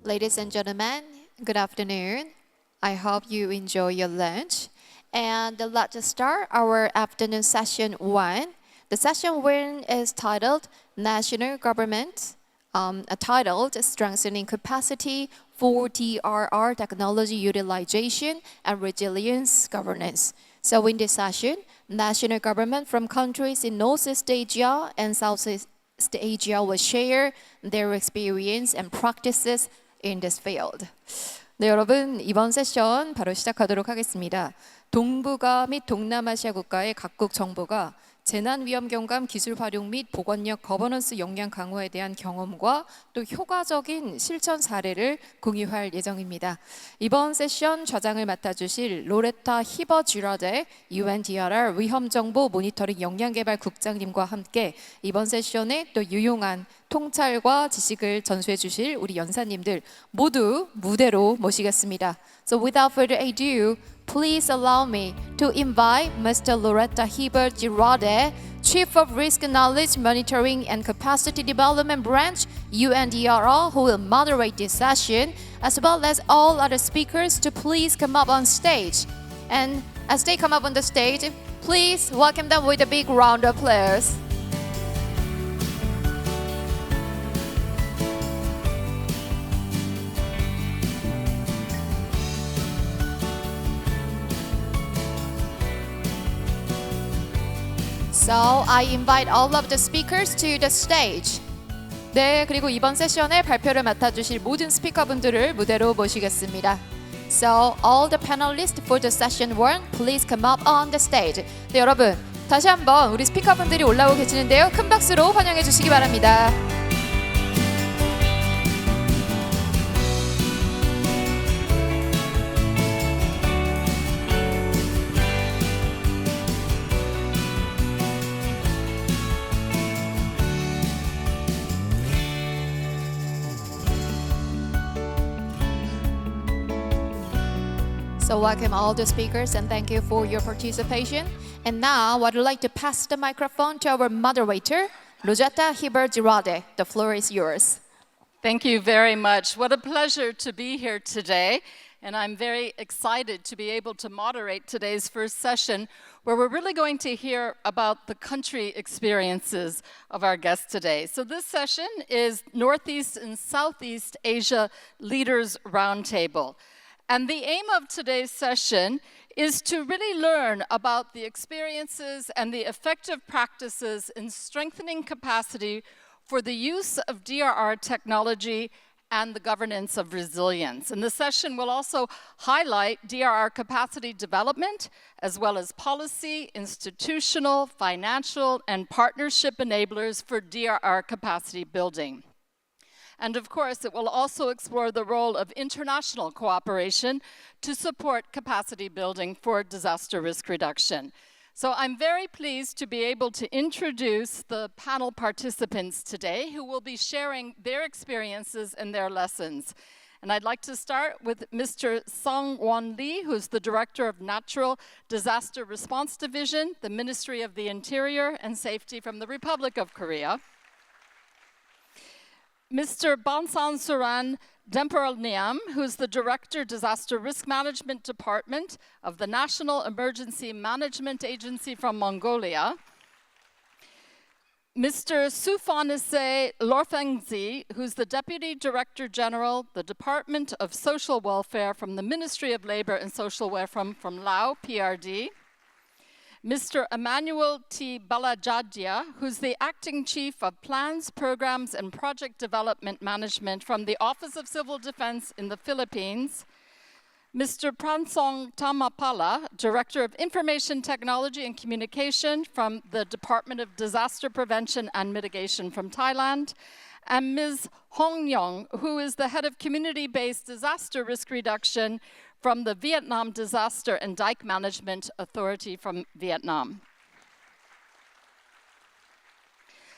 Ladies and gentlemen, good afternoon. I hope you enjoy your lunch. And let's start our afternoon session 1. The session 1 is titled National Government, titled Strengthening Capacity for DRR Technology Utilization and Resilience Governance. So in this session, national government from countries in Northeast Asia and Southeast Asia will share their experience and practices in this field. 네, 여러분 이번 세션 바로 시작하도록 하겠습니다. 동북아 및 동남아시아 국가의 각국 정부가 재난 위험 경감 기술 활용 및 보건력 거버넌스 역량 강화에 대한 경험과 또 효과적인 실천 사례를 공유할 예정입니다. 이번 세션 좌장을 맡아주실 로레타 히버 쥐라데 UNDRR 위험정보 모니터링 역량개발 국장님과 함께 이번 세션에 또 유용한 통찰과 지식을 전수해 주실 우리 연사님들 모두 무대로 모시겠습니다. So without further ado, please allow me to invite Mr. Loretta Hebert Girardet, Chief of Risk Knowledge Monitoring and Capacity Development Branch, UNDRR, who will moderate this session, as well as all other speakers to please come up on stage. And as they come up on the stage, please welcome them with a big round of applause. So I invite all of the speakers to the stage. 네, 그리고 이번 세션에 발표를 맡아주실 모든 스피커분들을 무대로 모시겠습니다. So all the panelists for the session 1, please come up on the stage. 네, 여러분 다시 한번 우리 스피커분들이 올라오고 계시는데요. 큰 박수로 환영해 주시기 바랍니다. So welcome all the speakers and thank you for your participation. And now I'd like to pass the microphone to our moderator, Loretta Hebert Girardet. The floor is yours. Thank you very much. What a pleasure to be here today. And I'm very excited to be able to moderate today's first session where we're really going to hear about the country experiences of our guests today. So this session is Northeast and Southeast Asia Leaders Roundtable. And the aim of today's session is to really learn about the experiences and the effective practices in strengthening capacity for the use of DRR technology and the governance of resilience. And the session will also highlight DRR capacity development, as well as policy, institutional, financial, and partnership enablers for DRR capacity building. And of course, it will also explore the role of international cooperation to support capacity building for disaster risk reduction. So I'm very pleased to be able to introduce the panel participants today who will be sharing their experiences and their lessons. And I'd like to start with Mr. Song-Won Lee, who's the Director of Natural Disaster Response Division, the Ministry of the Interior and Safety from the Republic of Korea. Mr. Baasansuren Demberelnyam, who's the Director, Disaster Risk Management Department of the National Emergency Management Agency from Mongolia. Mr. Souphonesay Lorphengsy, who's the Deputy Director General, the Department of Social Welfare from the Ministry of Labor and Social Welfare from Laos, PRD. Mr. Emanuel T. Balajadia, who's the Acting Chief of Plans, Programs, and Project Development Management from the Office of Civil Defense in the Philippines. Mr. Prasong Thammapala, Director of Information Technology and Communication from the Department of Disaster Prevention and Mitigation from Thailand. And Ms. Hong Yong, who is the Head of Community-Based Disaster Risk Reduction from the Vietnam Disaster and Dike Management Authority from Vietnam.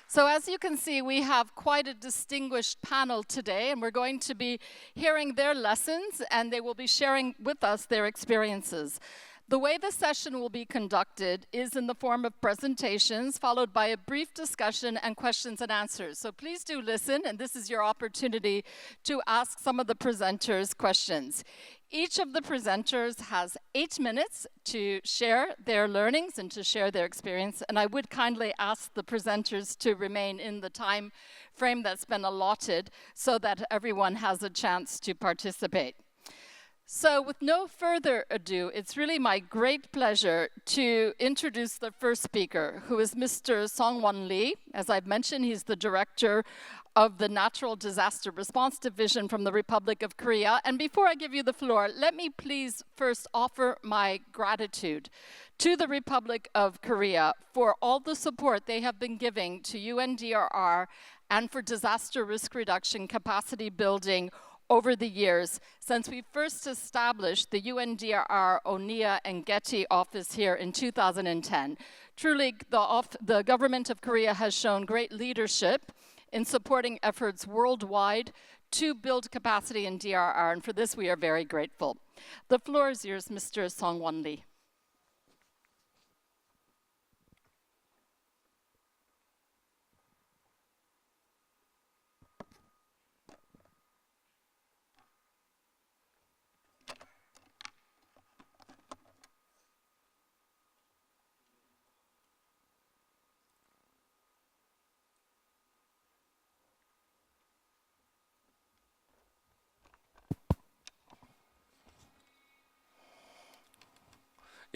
So as you can see, we have quite a distinguished panel today, and we're going to be hearing their lessons, and they will be sharing with us their experiences. The way the session will be conducted is in the form of presentations, followed by a brief discussion and questions and answers. So please do listen, and this is your opportunity to ask some of the presenters questions. Each of the presenters has 8 minutes to share their learnings and to share their experience, and I would kindly ask the presenters to remain in the time frame that's been allotted so that everyone has a chance to participate. So with no further ado, it's really my great pleasure to introduce the first speaker, who is Mr. Songwon Lee. As I've mentioned, he's the director of the Natural Disaster Response Division from the Republic of Korea. And before I give you the floor, let me please first offer my gratitude to the Republic of Korea for all the support they have been giving to UNDRR and for disaster risk reduction capacity building over the years since we first established the UNDRR ONIA and Getty office here in 2010. Truly, the government of Korea has shown great leadership in supporting efforts worldwide to build capacity in DRR, and for this we are very grateful. The floor is yours, Mr. Songwon Lee.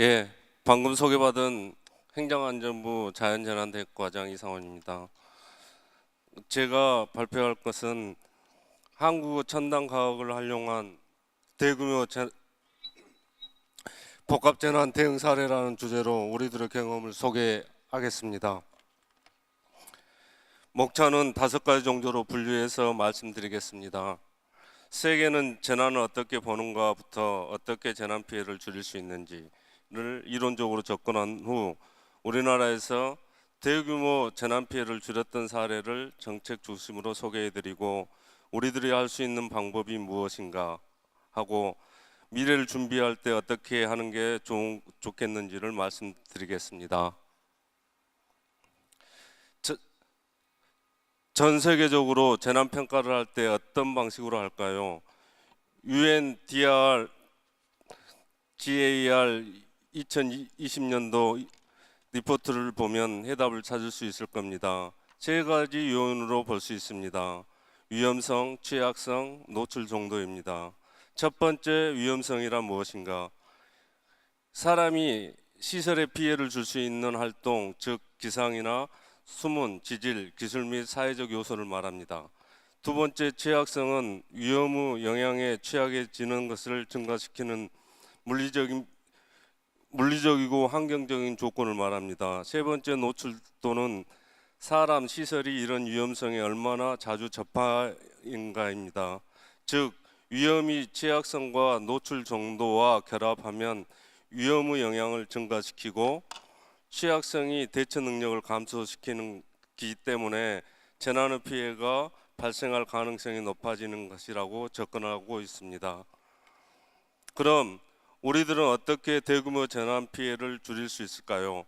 예, 방금 소개받은 행정안전부 자연재난대책과장 이상원입니다. 제가 발표할 것은 한국 첨단 과학을 활용한 대규모 복합재난 대응 사례라는 주제로 우리들의 경험을 소개하겠습니다. 목차는 5가지 정도로 분류해서 말씀드리겠습니다. 세계는 재난을 어떻게 보는가부터 어떻게 재난 피해를 줄일 수 있는지를 이론적으로 접근한 후 우리나라에서 대규모 재난 피해를 줄였던 사례를 정책 중심으로 소개해드리고 우리들이 할 수 있는 방법이 무엇인가 하고 미래를 준비할 때 어떻게 하는 게 좋겠는지를 말씀드리겠습니다. 전 세계적으로 재난 평가를 할 때 어떤 방식으로 할까요? UNDRGAR 2020년도 리포트를 보면 해답을 찾을 수 있을 겁니다. 3가지 요인으로 볼 수 있습니다. 위험성, 취약성, 노출 정도입니다. 첫 번째 위험성이란 무엇인가? 사람이 시설에 피해를 줄 수 있는 활동, 즉 기상이나 수문, 지질, 기술 및 사회적 요소를 말합니다. 두 번째 취약성은 위험의 영향에 취약해지는 것을 증가시키는 물리적이고 환경적인 조건을 말합니다. 세 번째 노출 또는 사람, 시설이 이런 위험성에 얼마나 자주 접하인가입니다. 즉 위험이 취약성과 노출 정도와 결합하면 위험의 영향을 증가시키고 취약성이 대처 능력을 감소시키는 기 때문에 재난의 피해가 발생할 가능성이 높아지는 것이라고 접근하고 있습니다. 그럼 우리들은 어떻게 대규모 재난 피해를 줄일 수 있을까요?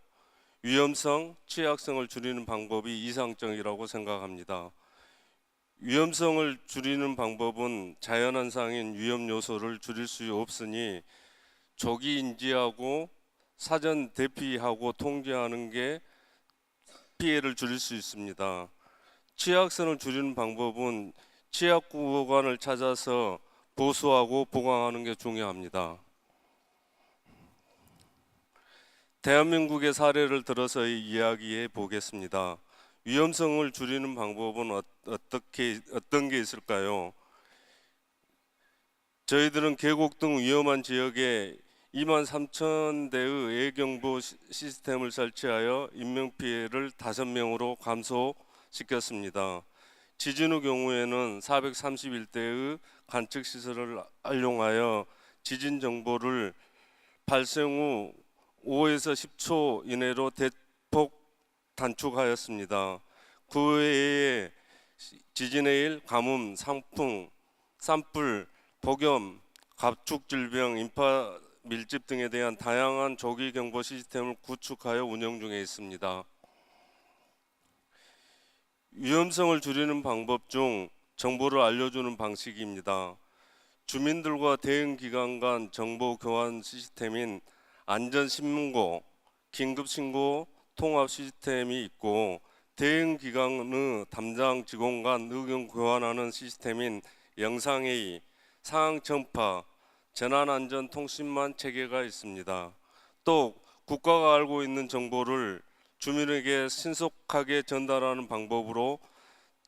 위험성, 취약성을 줄이는 방법이 이상적이라고 생각합니다. 위험성을 줄이는 방법은 자연현상인 위험 요소를 줄일 수 없으니 조기 인지하고 사전 대피하고 통제하는 게 피해를 줄일 수 있습니다. 취약성을 줄이는 방법은 취약 구간을 찾아서 보수하고 보강하는 게 중요합니다. 대한민국의 사례를 들어서 이야기해 보겠습니다. 위험성을 줄이는 방법은 어떤 게 있을까요? 저희들은 계곡 등 위험한 지역에 23,000대의 예경보 시스템을 설치하여 인명피해를 5명으로 감소시켰습니다. 지진의 경우에는 431대의 관측시설을 활용하여 지진 정보를 발생 후 5에서 10초 이내로 대폭 단축하였습니다. 그 외에 지진의 일, 가뭄, 산불, 폭염, 가축질병, 인파 밀집 등에 대한 다양한 조기 경보 시스템을 구축하여 운영 중에 있습니다. 위험성을 줄이는 방법 중 정보를 알려주는 방식입니다. 주민들과 대응기관 간 정보 교환 시스템인 안전신문고, 긴급신고 통합 시스템이 있고 대응기관의 담당 직원 간 의견 교환하는 시스템인 영상회의, 상황전파, 재난안전통신망 체계가 있습니다. 또 국가가 알고 있는 정보를 주민에게 신속하게 전달하는 방법으로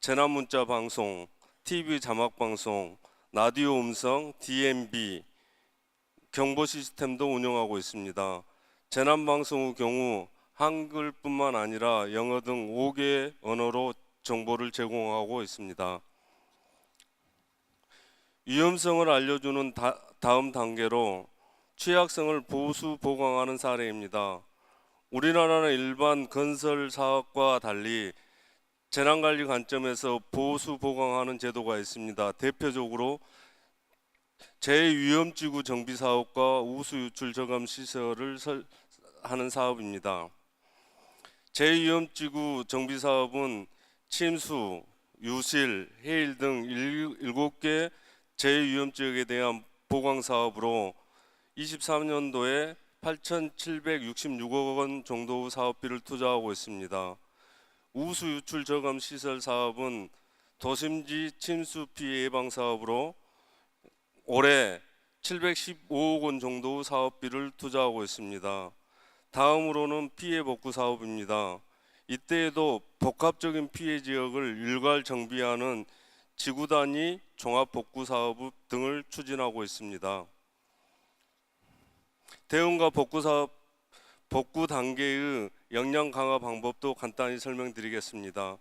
재난문자 방송, TV 자막 방송, 라디오 음성, DMB 경보 시스템도 운영하고 있습니다. 재난방송의 경우 한글뿐만 아니라 영어 등 5개 언어로 정보를 제공하고 있습니다. 위험성을 알려주는 다음 단계로 취약성을 보수 보강하는 사례입니다. 우리나라는 일반 건설 사업과 달리 재난관리 관점에서 보수 보강하는 제도가 있습니다. 대표적으로 제2위험지구 정비 사업과 우수 유출 저감 시설을 하는 사업입니다. 제2위험지구 정비 사업은 침수, 유실, 해일 등 7개 제2위험지역에 대한 보강 사업으로 23년도에 8,766억 원 정도의 사업비를 투자하고 있습니다. 우수 유출 저감 시설 사업은 도심지 침수 피해 예방 사업으로 올해 715억 원 정도의 사업비를 투자하고 있습니다. 다음으로는 피해 복구 사업입니다. 이때에도 복합적인 피해 지역을 일괄 정비하는 지구 단위 종합 복구 사업 등을 추진하고 있습니다. 대응과 복구 사업 복구 단계의 역량 강화 방법도 간단히 설명드리겠습니다.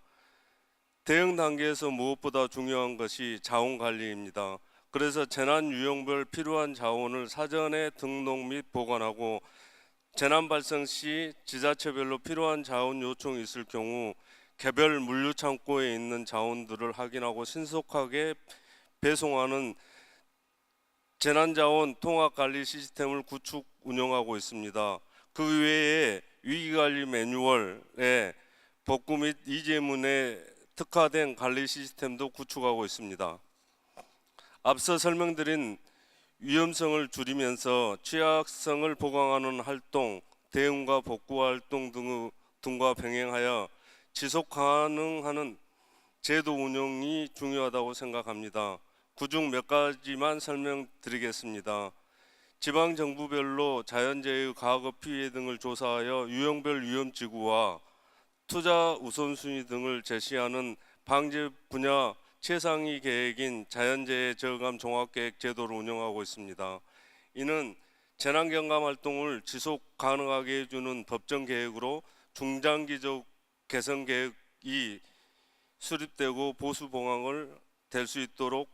대응 단계에서 무엇보다 중요한 것이 자원 관리입니다. 그래서 재난 유형별 필요한 자원을 사전에 등록 및 보관하고 재난 발생 시 지자체별로 필요한 자원 요청이 있을 경우 개별 물류 창고에 있는 자원들을 확인하고 신속하게 배송하는 재난자원 통합관리 시스템을 구축 운영하고 있습니다. 그 외에 위기관리 매뉴얼에 복구 및 이재문에 특화된 관리 시스템도 구축하고 있습니다. 앞서 설명드린 위험성을 줄이면서 취약성을 보강하는 활동, 대응과 복구 활동 등과 병행하여 지속 가능한 제도 운영이 중요하다고 생각합니다. 그중 몇 가지만 설명드리겠습니다. 지방정부별로 자연재해, 과거 피해 등을 조사하여 유형별 위험지구와 투자 우선순위 등을 제시하는 방제 분야 최상위 계획인 자연재해 저감 종합계획 제도를 운영하고 있습니다. 이는 재난경감 활동을 지속 가능하게 해주는 법정 계획으로 중장기적 개선 계획이 수립되고 보수 봉황을 될 수 있도록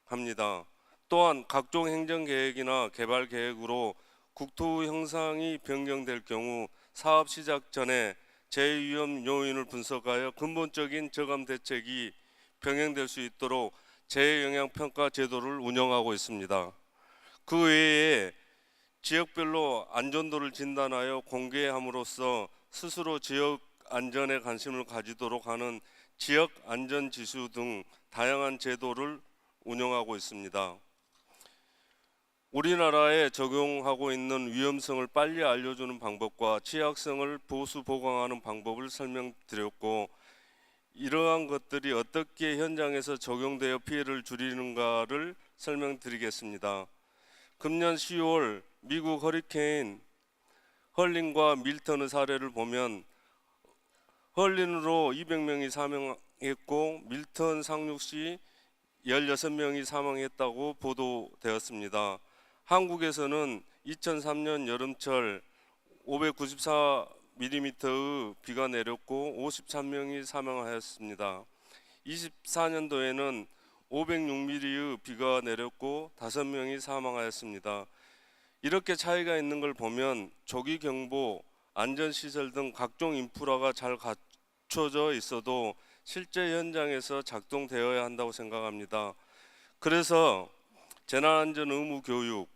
합니다. 또한 각종 행정계획이나 개발계획으로 국토 형상이 변경될 경우 사업 시작 전에 재위험 요인을 분석하여 근본적인 저감 대책이 병행될 수 있도록 재해영향평가 제도를 운영하고 있습니다. 그 외에 지역별로 안전도를 진단하여 공개함으로써 스스로 지역 안전에 관심을 가지도록 하는 지역 안전 지수 등 다양한 제도를 운영하고 있습니다. 우리나라에 적용하고 있는 위험성을 빨리 알려주는 방법과 취약성을 보수 보강하는 방법을 설명드렸고, 이러한 것들이 어떻게 현장에서 적용되어 피해를 줄이는가를 설명드리겠습니다. 금년 10월 미국 허리케인 헐린과 밀턴의 사례를 보면 헐린으로 200명이 사망했고 밀턴 상륙 시 16명이 사망했다고 보도되었습니다. 한국에서는 2003년 여름철 594mm의 비가 내렸고 53명이 사망하였습니다. 24년도에는 506mm의 비가 내렸고 5명이 사망하였습니다. 이렇게 차이가 있는 걸 보면 조기 경보, 안전시설 등 각종 인프라가 잘 갖춰져 있어도 실제 현장에서 작동되어야 한다고 생각합니다. 그래서 재난안전 의무 교육,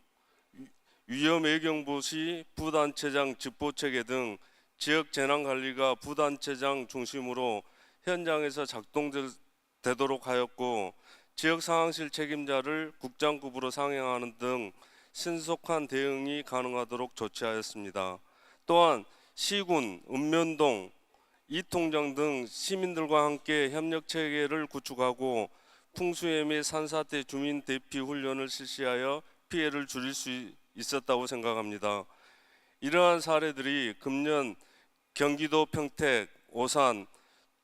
위험예경보 시 부단체장 직보체계 등 지역 재난관리가 부단체장 중심으로 현장에서 작동되도록 하였고 지역 상황실 책임자를 국장급으로 상향하는 등 신속한 대응이 가능하도록 조치하였습니다. 또한 시군, 읍면동, 이통장 등 시민들과 함께 협력체계를 구축하고 풍수해 및 산사태 주민 대피 훈련을 실시하여 피해를 줄일 수 있었다고 생각합니다. 이러한 사례들이 금년 경기도 평택, 오산,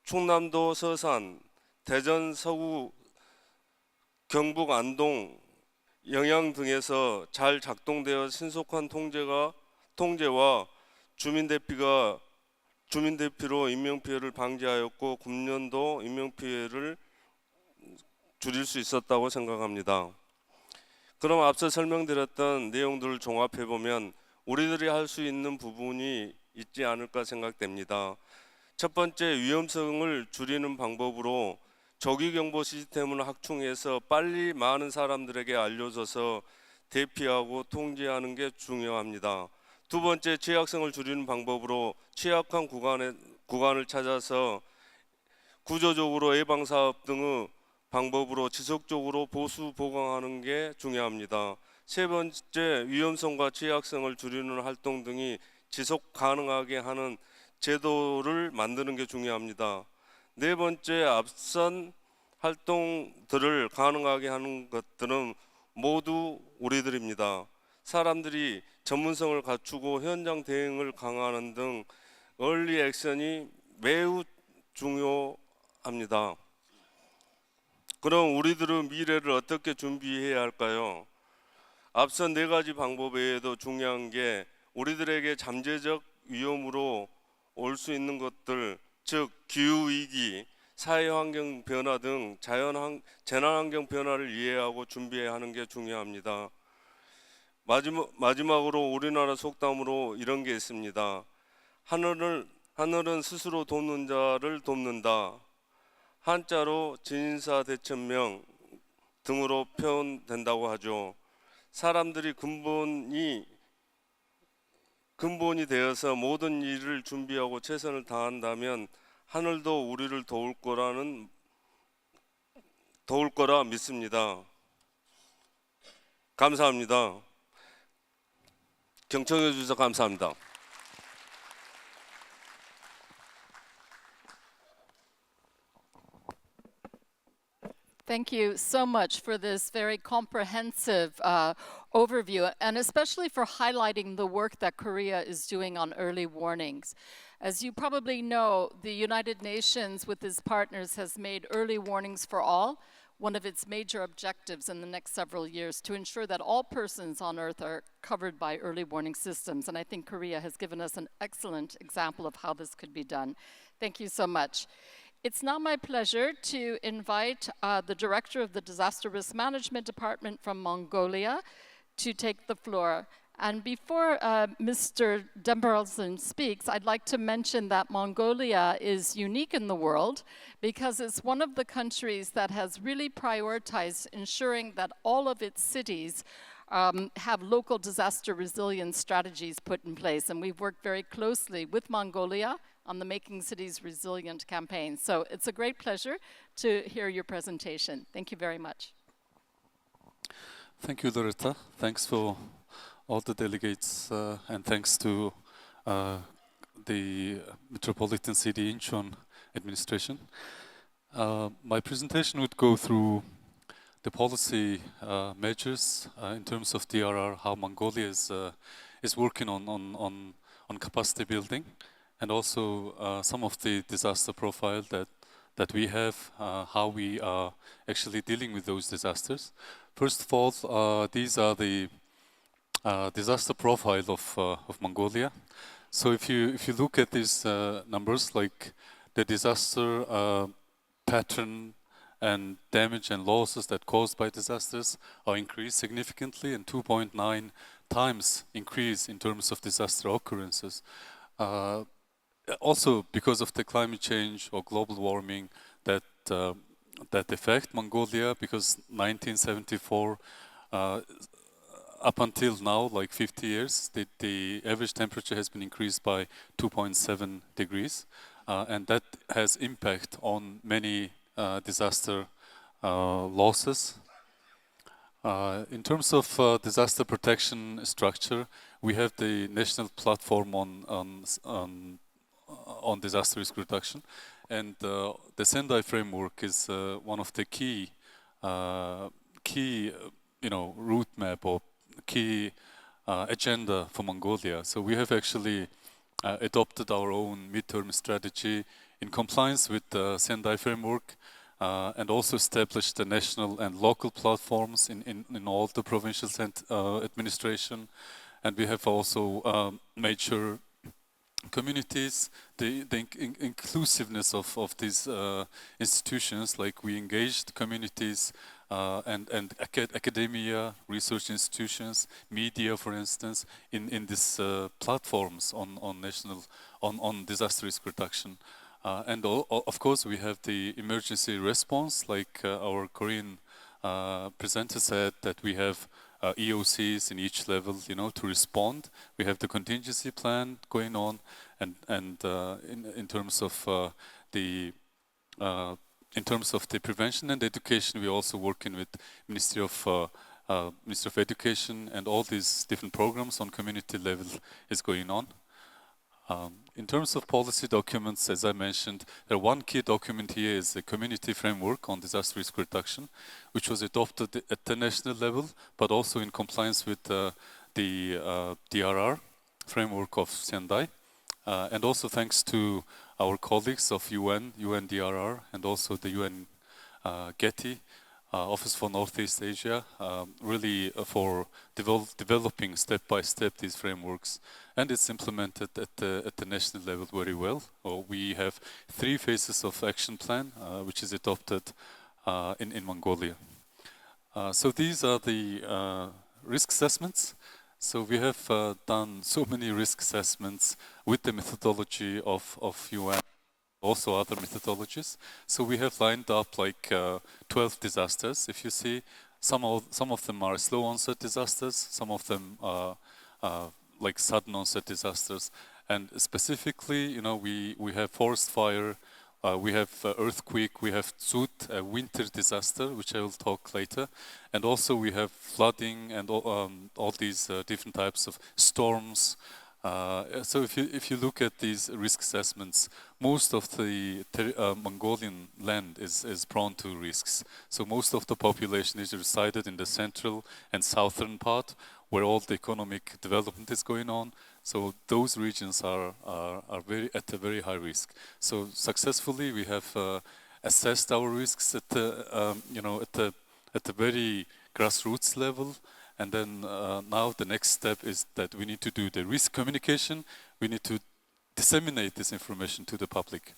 충남도 서산, 대전 서구, 경북 안동, 영양 등에서 잘 작동되어 신속한 통제와 주민 대피로 인명피해를 방지하였고 금년도 인명피해를 줄일 수 있었다고 생각합니다. 그럼 앞서 설명드렸던 내용들을 종합해보면 우리들이 할 수 있는 부분이 있지 않을까 생각됩니다. 첫 번째, 위험성을 줄이는 방법으로 조기경보 시스템을 확충해서 빨리 많은 사람들에게 알려줘서 대피하고 통제하는 게 중요합니다. 두 번째, 취약성을 줄이는 방법으로 취약한 구간을 찾아서 구조적으로 예방사업 등의 방법으로 지속적으로 보강하는 게 중요합니다. 세 번째, 위험성과 취약성을 줄이는 활동 등이 지속 가능하게 하는 제도를 만드는 게 중요합니다. 네 번째, 앞선 활동들을 가능하게 하는 것들은 모두 우리들입니다. 사람들이 전문성을 갖추고 현장 대응을 강화하는 등 얼리 액션이 매우 중요합니다. 그럼 우리들은 미래를 어떻게 준비해야 할까요? 앞선 네 가지 방법 외에도 중요한 게 우리들에게 잠재적 위험으로 올 수 있는 것들, 즉 기후위기, 사회환경 변화 등 재난환경 변화를 이해하고 준비해야 하는 게 중요합니다. 마지막으로 우리나라 속담으로 이런 게 있습니다. 하늘은 스스로 돕는 자를 돕는다. 한자로 진인사대천명 등으로 표현된다고 하죠. 사람들이 근본이 되어서 모든 일을 준비하고 최선을 다한다면 하늘도 우리를 도울 거라 믿습니다. 감사합니다. 경청해 주셔서 감사합니다. Thank you so much for this very comprehensive overview, and especially for highlighting the work that Korea is doing on early warnings. As you probably know, the United Nations with its partners has made early warnings for all one of its major objectives in the next several years to ensure that all persons on Earth are covered by early warning systems. And I think Korea has given us an excellent example of how this could be done. Thank you so much. It's now my pleasure to invite the Director of the Disaster Risk Management Department from Mongolia to take the floor. And before Mr. Demberelnyam speaks, I'd like to mention that Mongolia is unique in the world because it's one of the countries that has really prioritized ensuring that all of its cities have local disaster resilience strategies put in place. And we've worked very closely with Mongolia on the Making Cities Resilient campaign. So it's a great pleasure to hear your presentation. Thank you very much. Thank you, Loretta. Thanks for all the delegates, and thanks to the Metropolitan City Incheon administration. My presentation would go through the policy measures in terms of DRR, how Mongolia is working on capacity building, and also some of the disaster profile that we have, how we are actually dealing with those disasters. First of all, these are the disaster profile of Mongolia. So if you look at these numbers, like the disaster pattern and damage and losses that caused by disasters are increased significantly, and 2.9 times increase in terms of disaster occurrences. Also because of the climate change or global warming that affect Mongolia, because 1974 up until now, like 50 years, the average temperature has been increased by 2.7 degrees, and that has impact on many disaster losses. In terms of disaster protection structure, we have the national platform on disaster risk reduction, and the Sendai framework is one of the key route map or key agenda for Mongolia. So we have actually adopted our own midterm strategy in compliance with the Sendai framework, and also established the national and local platforms in all the provincial administration. And we have also made sure communities, the inclusiveness of these institutions, like we engaged communities and academia, research institutions, media, for instance, in these platforms on national, on disaster risk reduction. And of course, we have the emergency response, like our Korean presenter said, that we have EOCs in each level, to respond. We have the contingency plan going on, and in terms of the prevention and education, we're also working with Ministry of Education, and all these different programs on community level is going on. In terms of policy documents, as I mentioned, one key document here is the community framework on disaster risk reduction, which was adopted at the national level, but also in compliance with the DRR framework of Sendai. And also thanks to our colleagues of UNDRR, and also the UN Getty, Office for Northeast Asia, really for developing step by step these frameworks, and it's implemented at the national level very well. We have 3 phases of action plan, which is adopted in Mongolia. So these are the risk assessments. So we have done so many risk assessments with the methodology of UN. Also other methodologies. So we have lined up like 12 disasters. If you see, some of them are slow onset disasters, some of them are like sudden onset disasters. And specifically, we have forest fire, we have earthquake, we have Tsut, a winter disaster, which I will talk later. And also we have flooding and all these different types of storms. So if you look at these risk assessments, most of the Mongolian land is prone to risks. So most of the population is resided in the central and southern part, where all the economic development is going on. So those regions are at a very high risk. So successfully we have assessed our risks at the very grassroots level. And then now the next step is that we need to do the risk communication. We need to disseminate this information to the public.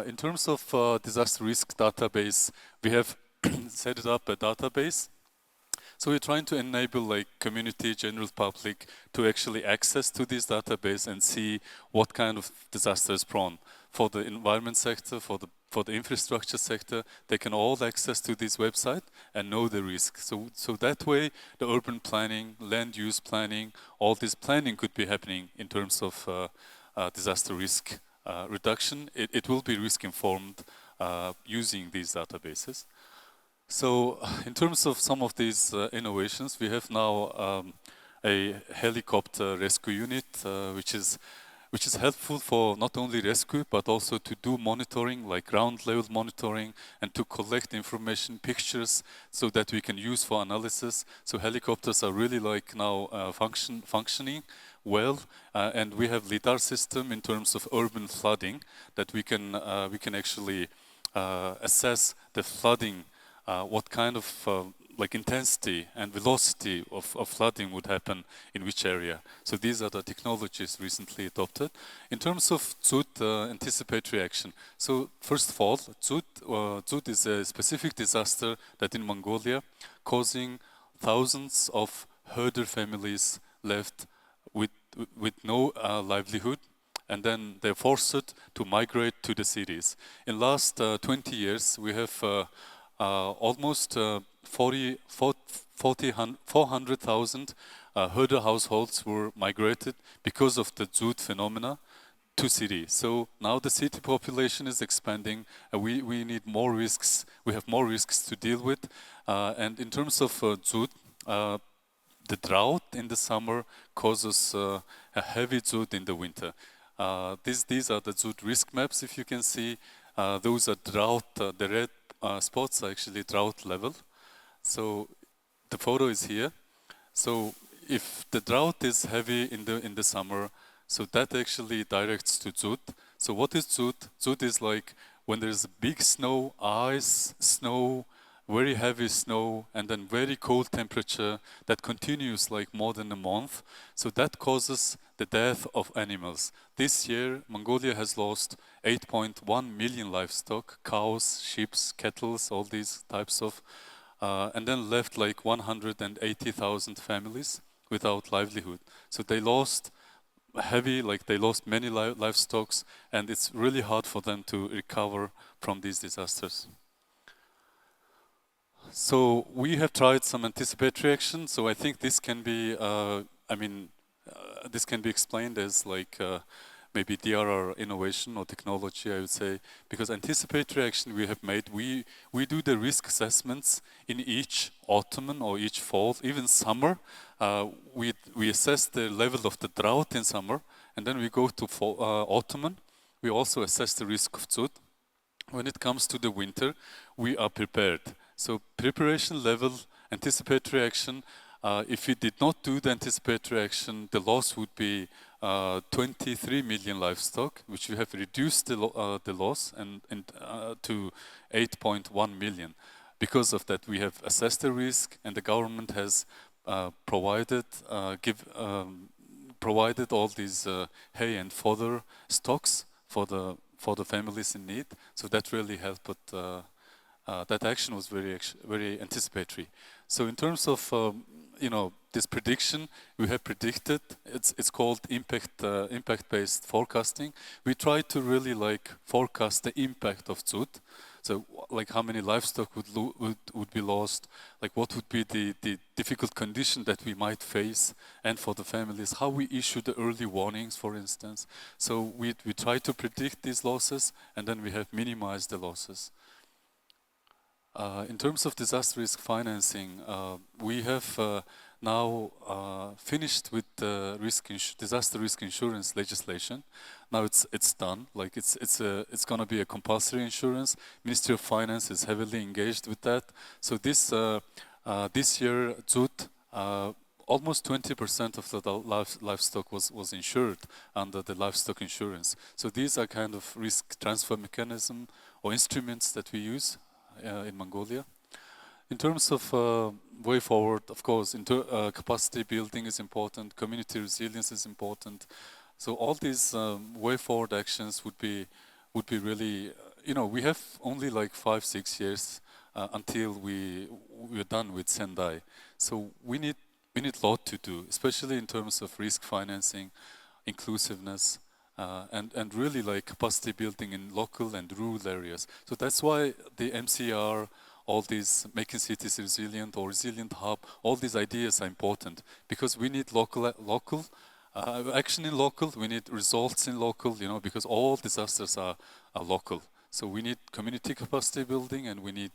In terms of disaster risk database, we have set up a database. So we're trying to enable like community, general public to actually access to this database and see what kind of disaster is prone. For the environment sector, for the infrastructure sector, they can all access to this website and know the risk. So that way, the urban planning, land use planning, all this planning could be happening in terms of disaster risk reduction. It will be risk informed using these databases. So in terms of some of these innovations, we have now a helicopter rescue unit, which is helpful for not only rescue, but also to do monitoring, like ground level monitoring, and to collect information, pictures, so that we can use for analysis. So helicopters are really like now functioning well, and we have LiDAR system in terms of urban flooding, that we can actually assess the flooding, what kind of like intensity and velocity of flooding would happen in which area. So these are the technologies recently adopted. In terms of Tsut, anticipatory action. So first of all, Tsut is a specific disaster that in Mongolia causing thousands of herder families left with no livelihood, and then they're forced to migrate to the cities. In last 20 years, we have almost 400,000 herder households were migrated because of the zoot phenomena to city. So now the city population is expanding. We need more risks. We have more risks to deal with. And in terms of zoot, the drought in the summer causes a heavy zoot in the winter. These are the zoot risk maps. If you can see, those are drought. The red spots are actually drought level. So the photo is here. So if the drought is heavy in the summer, so that actually directs to zoot. So what is zoot? Zoot is like when there's big snow, ice, snow, very heavy snow, and then very cold temperature that continues like more than a month. So that causes the death of animals. This year, Mongolia has lost 8.1 million livestock, cows, sheep, cattle, all these types of, and then left like 180,000 families without livelihood. So they lost they lost many livestock, and it's really hard for them to recover from these disasters. So we have tried some anticipatory action. So I think this can be, this can be explained as like maybe DRR innovation or technology, I would say, because anticipatory action we have made, we do the risk assessments in each autumn or each fall, even summer. We assess the level of the drought in summer, and then we go to autumn. We also assess the risk of zoot. When it comes to the winter, we are prepared. So preparation level, anticipatory action. If we did not do the anticipatory action, the loss would be 23 million livestock, which we have reduced the loss to 8.1 million. Because of that, we have assessed the risk, and the government has provided all these hay and fodder stocks for the families in need. So that really helped. That action was very anticipatory. So in terms of this prediction, we have predicted. It's called impact-based forecasting. We try to really forecast the impact of zoot. So like how many livestock would be lost, like what would be the difficult condition that we might face, and for the families, how we issue the early warnings, for instance. So we try to predict these losses, and then we have minimized the losses. In terms of disaster risk financing, we have now finished with the disaster risk insurance legislation. Now it's done. Like it's going to be a compulsory insurance. Ministry of Finance is heavily engaged with that. So this year, zoot, almost 20% of the livestock was insured under the livestock insurance. So these are kind of risk transfer mechanism or instruments that we use in Mongolia. In terms of way forward, of course, capacity building is important, community resilience is important. So all these way forward actions would be really, we have only like 5-6 years until we're done with Sendai. So we need a lot to do, especially in terms of risk financing, inclusiveness, and really like capacity building in local and rural areas. So that's why the MCR, all these making cities resilient or resilient hub, all these ideas are important, because we need local action in local, we need results in local, because all disasters are local. So we need community capacity building, and we need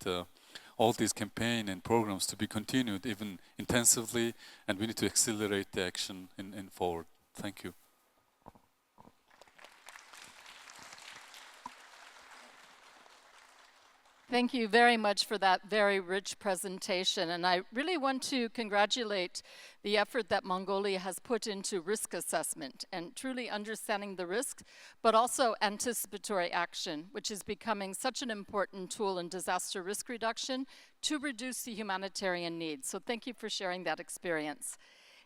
all these campaigns and programs to be continued even intensively, and we need to accelerate the action in forward. Thank you. Thank you very much for that very rich presentation. And I really want to congratulate the effort that Mongolia has put into risk assessment and truly understanding the risk, but also anticipatory action, which is becoming such an important tool in disaster risk reduction to reduce the humanitarian needs. So thank you for sharing that experience.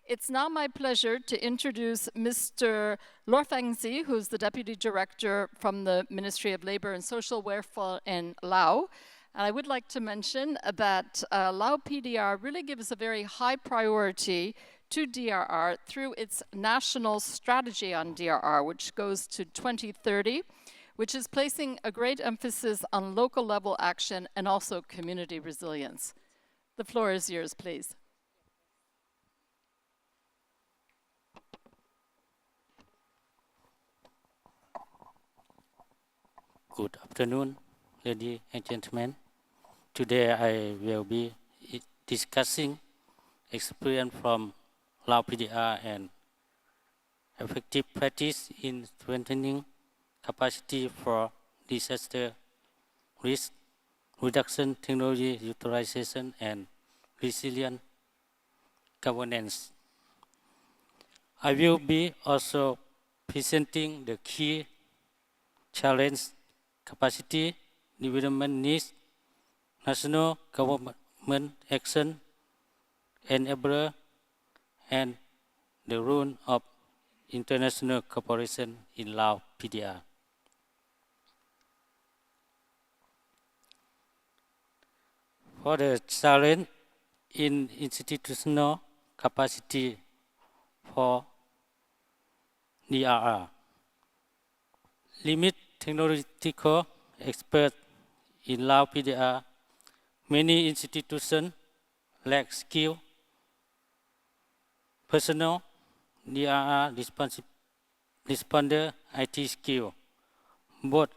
It's now my pleasure to introduce Mr. Lorphengsy, who's the Deputy Director from the Ministry of Labor and Social Welfare in Laos. And I would like to mention that Laos PDR really gives a very high priority to DRR through its national strategy on DRR, which goes to 2030, which is placing a great emphasis on local level action and also community resilience. The floor is yours, please. Good afternoon, ladies and gentlemen. Today I will be discussing experience from Lao PDR and effective practice in strengthening capacity for disaster risk reduction, technology utilization, and resilient governance. I will be also presenting the key challenge, capacity development needs, national government action, enabler, and the role of international cooperation in Lao PDR. For the challenge in institutional capacity for DRR, limit technological experts in Lao PDR. Many institutions lack skill, personnel, DRR responder IT skill, both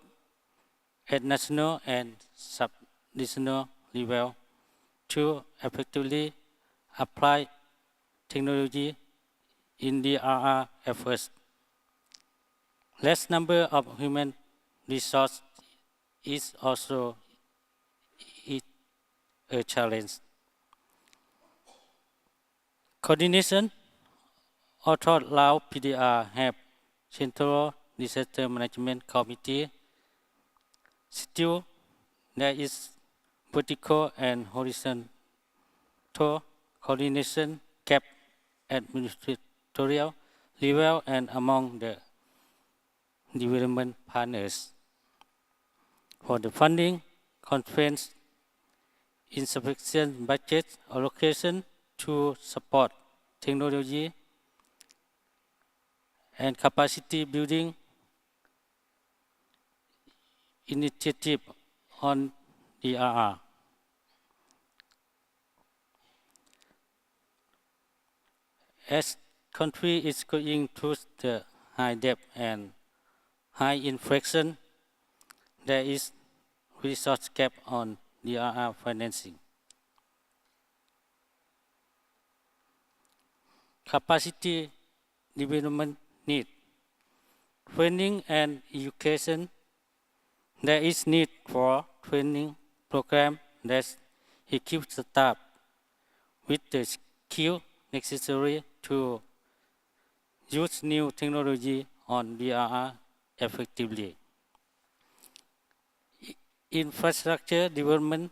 at national and sub-national level, to effectively apply technology in DRR efforts. Less number of human resources is also a challenge. Coordination. Although Lao PDR have Central Disaster Management Committee, still there is vertical and horizontal coordination gap at ministerial level and among the development partners. For the funding constraints, insufficient budget allocation to support technology and capacity building initiative on DRR. As country is going through the high debt and high inflation, there is resource gap on DRR financing. Capacity development need. Training and education. There is need for training program that equips staff with the skill necessary to use new technology on DRR effectively. Infrastructure development,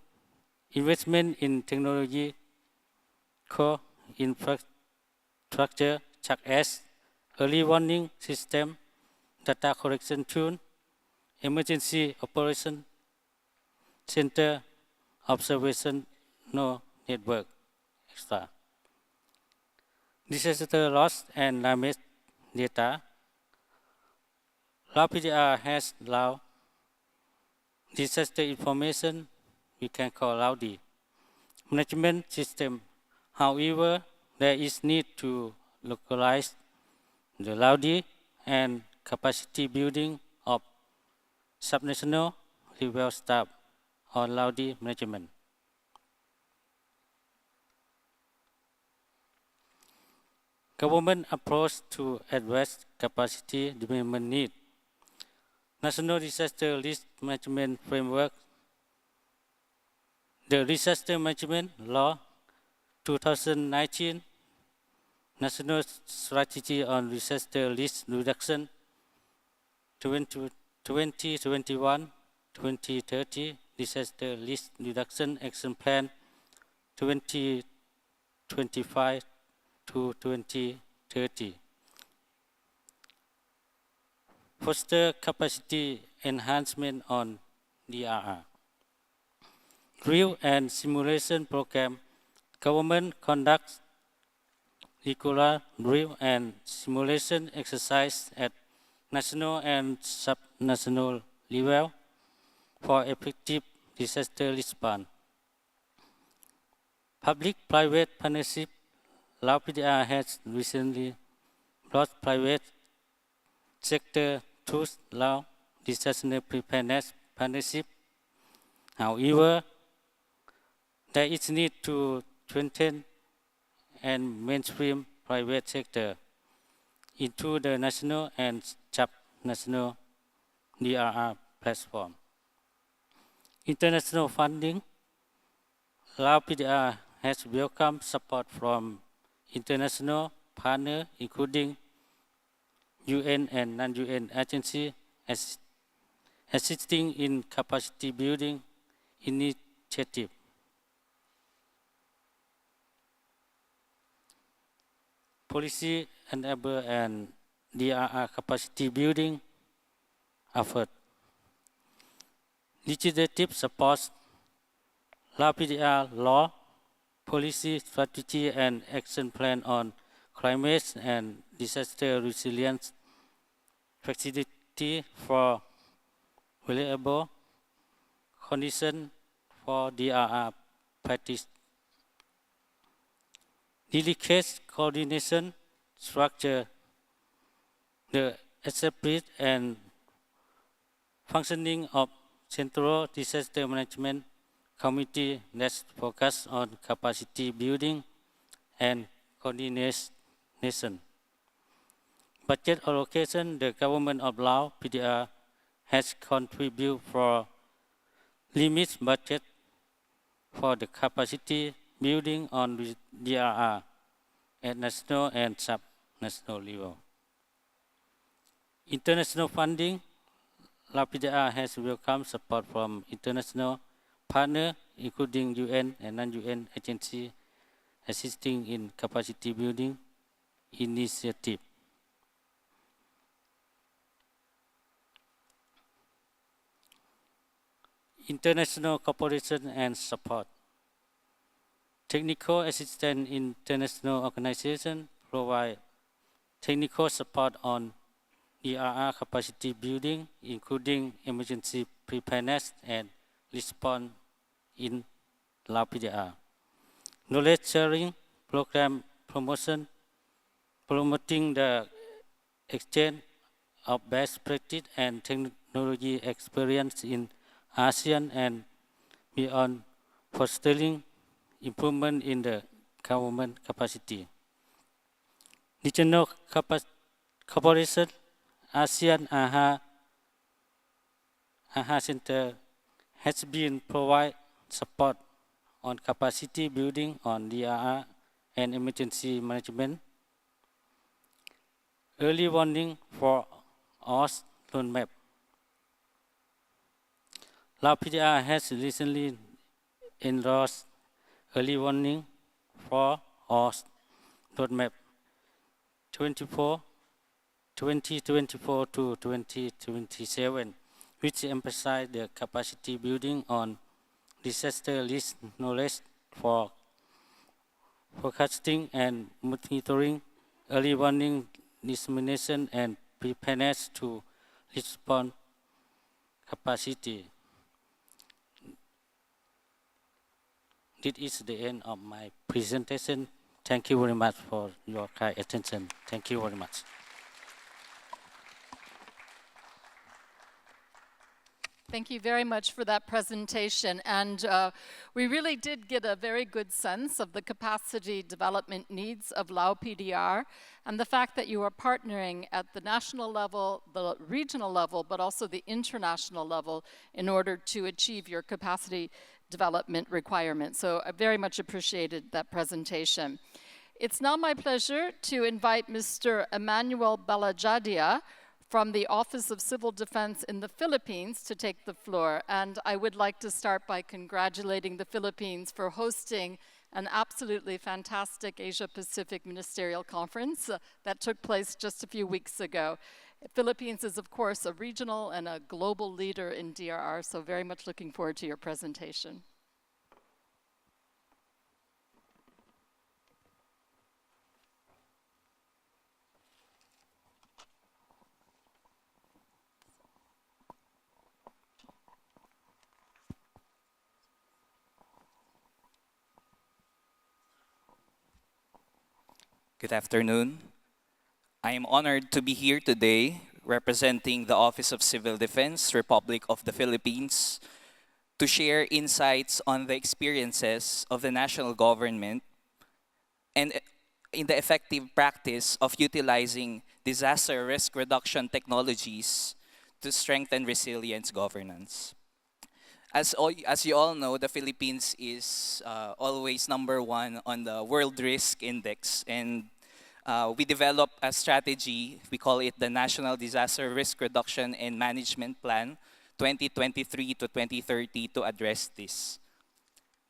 investment in technology, core infrastructure such as early warning system, data collection tool, emergency operation center, observational network, etc. Disaster loss and damage data. Lao PDR has Lao disaster information, we can call LAUDI, management system. However, there is need to localize the LAUDI and capacity building of subnational level staff on LAUDI management. Government approach to address capacity development need. National Disaster Risk Management Framework. The Disaster Management Law 2019, National Strategy on Disaster Risk Reduction 2021-2030, Disaster Risk Reduction Action Plan 2025 to 2030. Foster capacity enhancement on DRR. Drill and simulation program. Government conducts regular drill and simulation exercise at national and sub-national level for effective disaster response. Public-private partnership. Lao PDR has recently brought private sector to Lao disaster preparedness partnership. However, there is need to strengthen and mainstream private sector into the national and sub-national DRR platform. International funding. Lao PDR has welcomed support from international partners, including UN and non-UN agencies, assisting in capacity building initiative. Policy enable and DRR capacity building effort. Legislative support. Lao PDR law, policy, strategy, and action plan on climate and disaster resilience, facility for reliable condition for DRR practice. Delicate coordination structure, the established and functioning of Central Disaster Management Committee that focus on capacity building and coordination. Budget allocation, the government of Laos, PDR, has contributed for limit budget for the capacity building on DRR at national and sub-national level. International funding, Lao PDR has welcomed support from international partners, including UN and non-UN agencies, assisting in capacity building initiative. International cooperation and support. Technical assistance in international organizations provide technical support on DRR capacity building, including emergency preparedness and response in Lao PDR. Knowledge sharing program promotion, promoting the exchange of best practice and technology experience in ASEAN and beyond, fostering improvement in the government capacity. Regional cooperation, ASEAN AHA Center has been provide support on capacity building on DRR and emergency management. Early warning for OS roadmap. Lao PDR has recently endorsed early warning for OS roadmap 2024 to 2027, which emphasize the capacity building on disaster risk knowledge for forecasting and monitoring, early warning, dissemination, and preparedness to respond capacity. This is the end of my presentation. Thank you very much for your kind attention. Thank you very much. Thank you very much for that presentation. And we really did get a very good sense of the capacity development needs of Lao PDR and the fact that you are partnering at the national level, the regional level, but also the international level in order to achieve your capacity development requirements. So I very much appreciated that presentation. It's now my pleasure to invite Mr. Emanuel Balajadia from the Office of Civil Defense in the Philippines to take the floor. And I would like to start by congratulating the Philippines for hosting an absolutely fantastic Asia-Pacific Ministerial Conference that took place just a few weeks ago. Philippines is, of course, a regional and a global leader in DRR, so very much looking forward to your presentation. Good afternoon. I am honored to be here today representing the Office of Civil Defense, Republic of the Philippines, to share insights on the experiences of the national government and in the effective practice of utilizing disaster risk reduction technologies to strengthen resilience governance. As you all know, the Philippines is always #1 on the World Risk Index, and we developed a strategy. We call it the National Disaster Risk Reduction and Management Plan 2023 to 2030 to address this.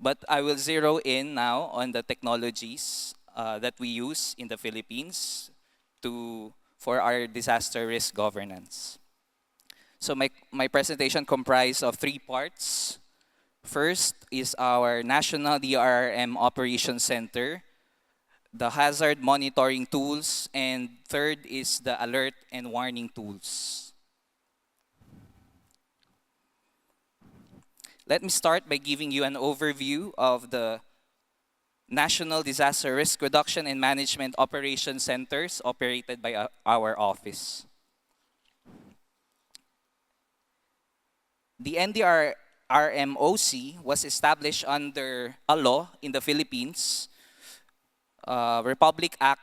But I will zero in now on the technologies that we use in the Philippines for our disaster risk governance. So my presentation comprised of 3 parts. First is our National DRRM Operations Center, the hazard monitoring tools, and third is the alert and warning tools. Let me start by giving you an overview of the National Disaster Risk Reduction and Management Operations Centers operated by our office. The NDRRMOC was established under a law in the Philippines, Republic Act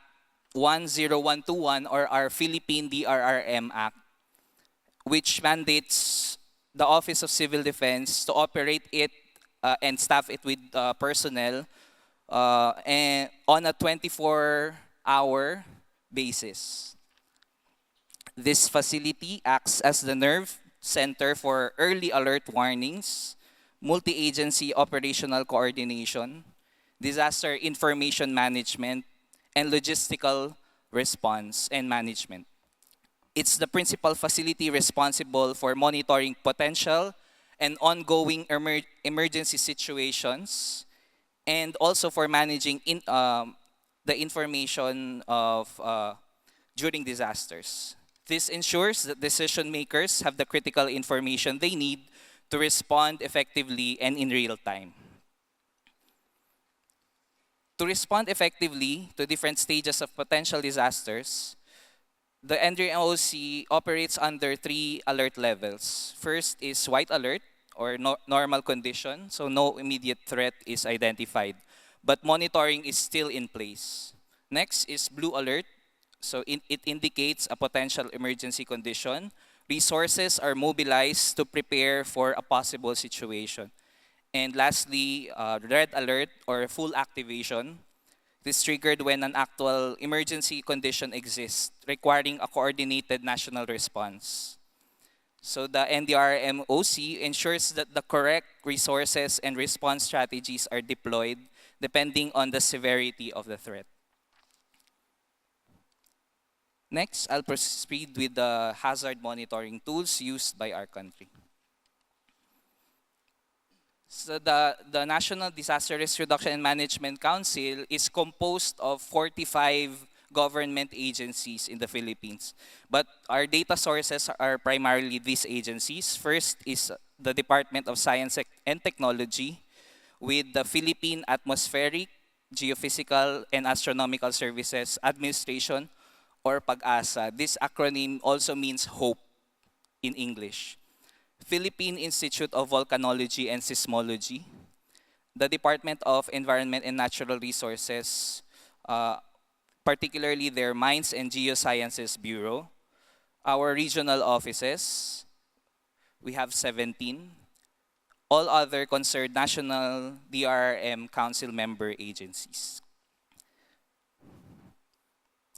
10121, or our Philippine DRRM Act, which mandates the Office of Civil Defense to operate it and staff it with personnel and on a 24-hour basis. This facility acts as the nerve center for early alert warnings, multi-agency operational coordination, disaster information management, and logistical response and management. It's the principal facility responsible for monitoring potential and ongoing emergency situations, and also for managing the information of during disasters. This ensures that decision makers have the critical information they need to respond effectively and in real time. To respond effectively to different stages of potential disasters, the NDRMOC operates under 3 alert levels. First is white alert, or normal condition, so no immediate threat is identified, but monitoring is still in place. Next is blue alert, so it indicates a potential emergency condition. Resources are mobilized to prepare for a possible situation. And lastly, red alert, or full activation. This is triggered when an actual emergency condition exists, requiring a coordinated national response. So the NDRMOC ensures that the correct resources and response strategies are deployed depending on the severity of the threat. Next, I'll proceed with the hazard monitoring tools used by our country. So the National Disaster Risk Reduction and Management Council is composed of 45 government agencies in the Philippines. But our data sources are primarily these agencies. First is the Department of Science and Technology with the Philippine Atmospheric, Geophysical, and Astronomical Services Administration, or PAG-ASA. This acronym also means hope in English. Philippine Institute of Volcanology and Seismology, the Department of Environment and Natural Resources, particularly their Mines and Geosciences Bureau, our regional offices, we have 17, all other concerned national DRRM Council member agencies.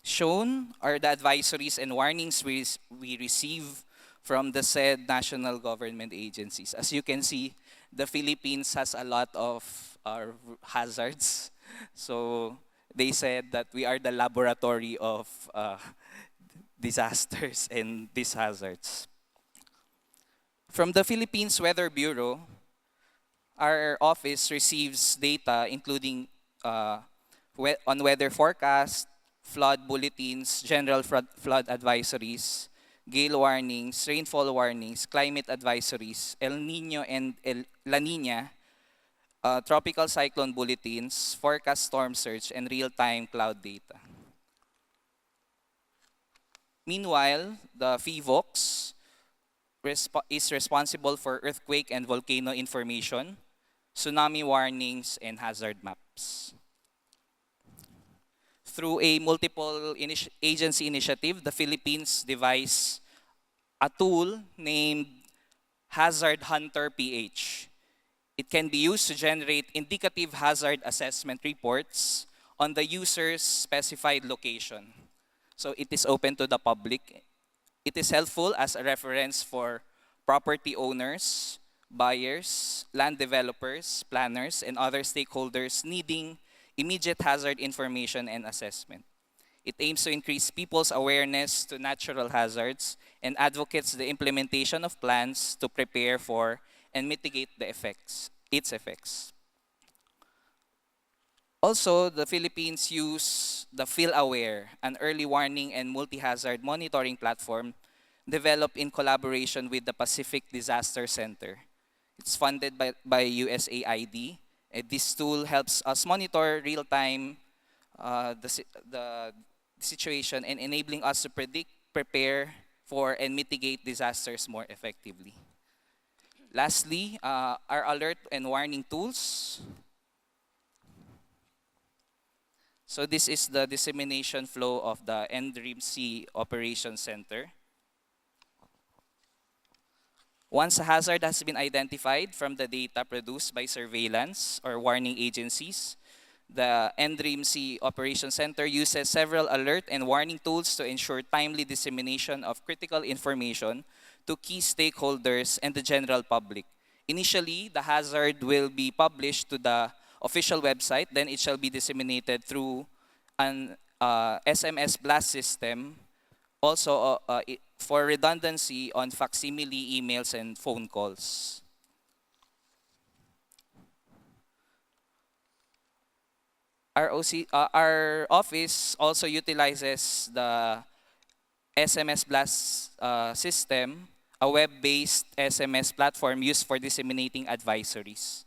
Shown are the advisories and warnings we receive from the said national government agencies. As you can see, the Philippines has a lot of hazards. So they said that we are the laboratory of disasters and these hazards. From the Philippines Weather Bureau, our office receives data including on weather forecast, flood bulletins, general flood advisories, gale warnings, rainfall warnings, climate advisories, El Nino and La Nina, tropical cyclone bulletins, forecast storm surge, and real-time cloud data. Meanwhile, the FIVOX is responsible for earthquake and volcano information, tsunami warnings, and hazard maps. Through a multiple agency initiative, the Philippines devised a tool named Hazard Hunter PH. It can be used to generate indicative hazard assessment reports on the user's specified location. So it is open to the public. It is helpful as a reference for property owners, buyers, land developers, planners, and other stakeholders needing immediate hazard information and assessment. It aims to increase people's awareness to natural hazards and advocates the implementation of plans to prepare for and mitigate its effects. Also, the Philippines use the PhilAware, an early warning and multi-hazard monitoring platform developed in collaboration with the Pacific Disaster Center. It's funded by USAID. And this tool helps us monitor real-time the situation and enabling us to predict, prepare for, and mitigate disasters more effectively. Lastly, our alert and warning tools. So this is the dissemination flow of the Demberelnyam Operations Center. Once a hazard has been identified from the data produced by surveillance or warning agencies, the Demberelnyam Operations Center uses several alert and warning tools to ensure timely dissemination of critical information to key stakeholders and the general public. Initially, the hazard will be published to the official website, then it shall be disseminated through an SMS blast system, also for redundancy on facsimile emails and phone calls. Our office also utilizes the SMS blast system, a web-based SMS platform used for disseminating advisories.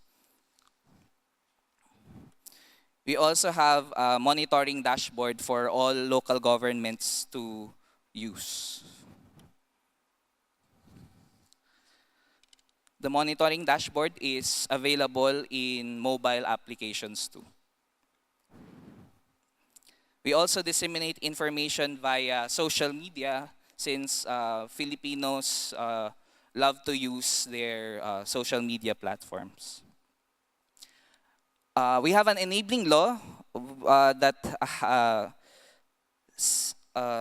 We also have a monitoring dashboard for all local governments to use. The monitoring dashboard is available in mobile applications too. We also disseminate information via social media since Filipinos love to use their social media platforms. We have an enabling law that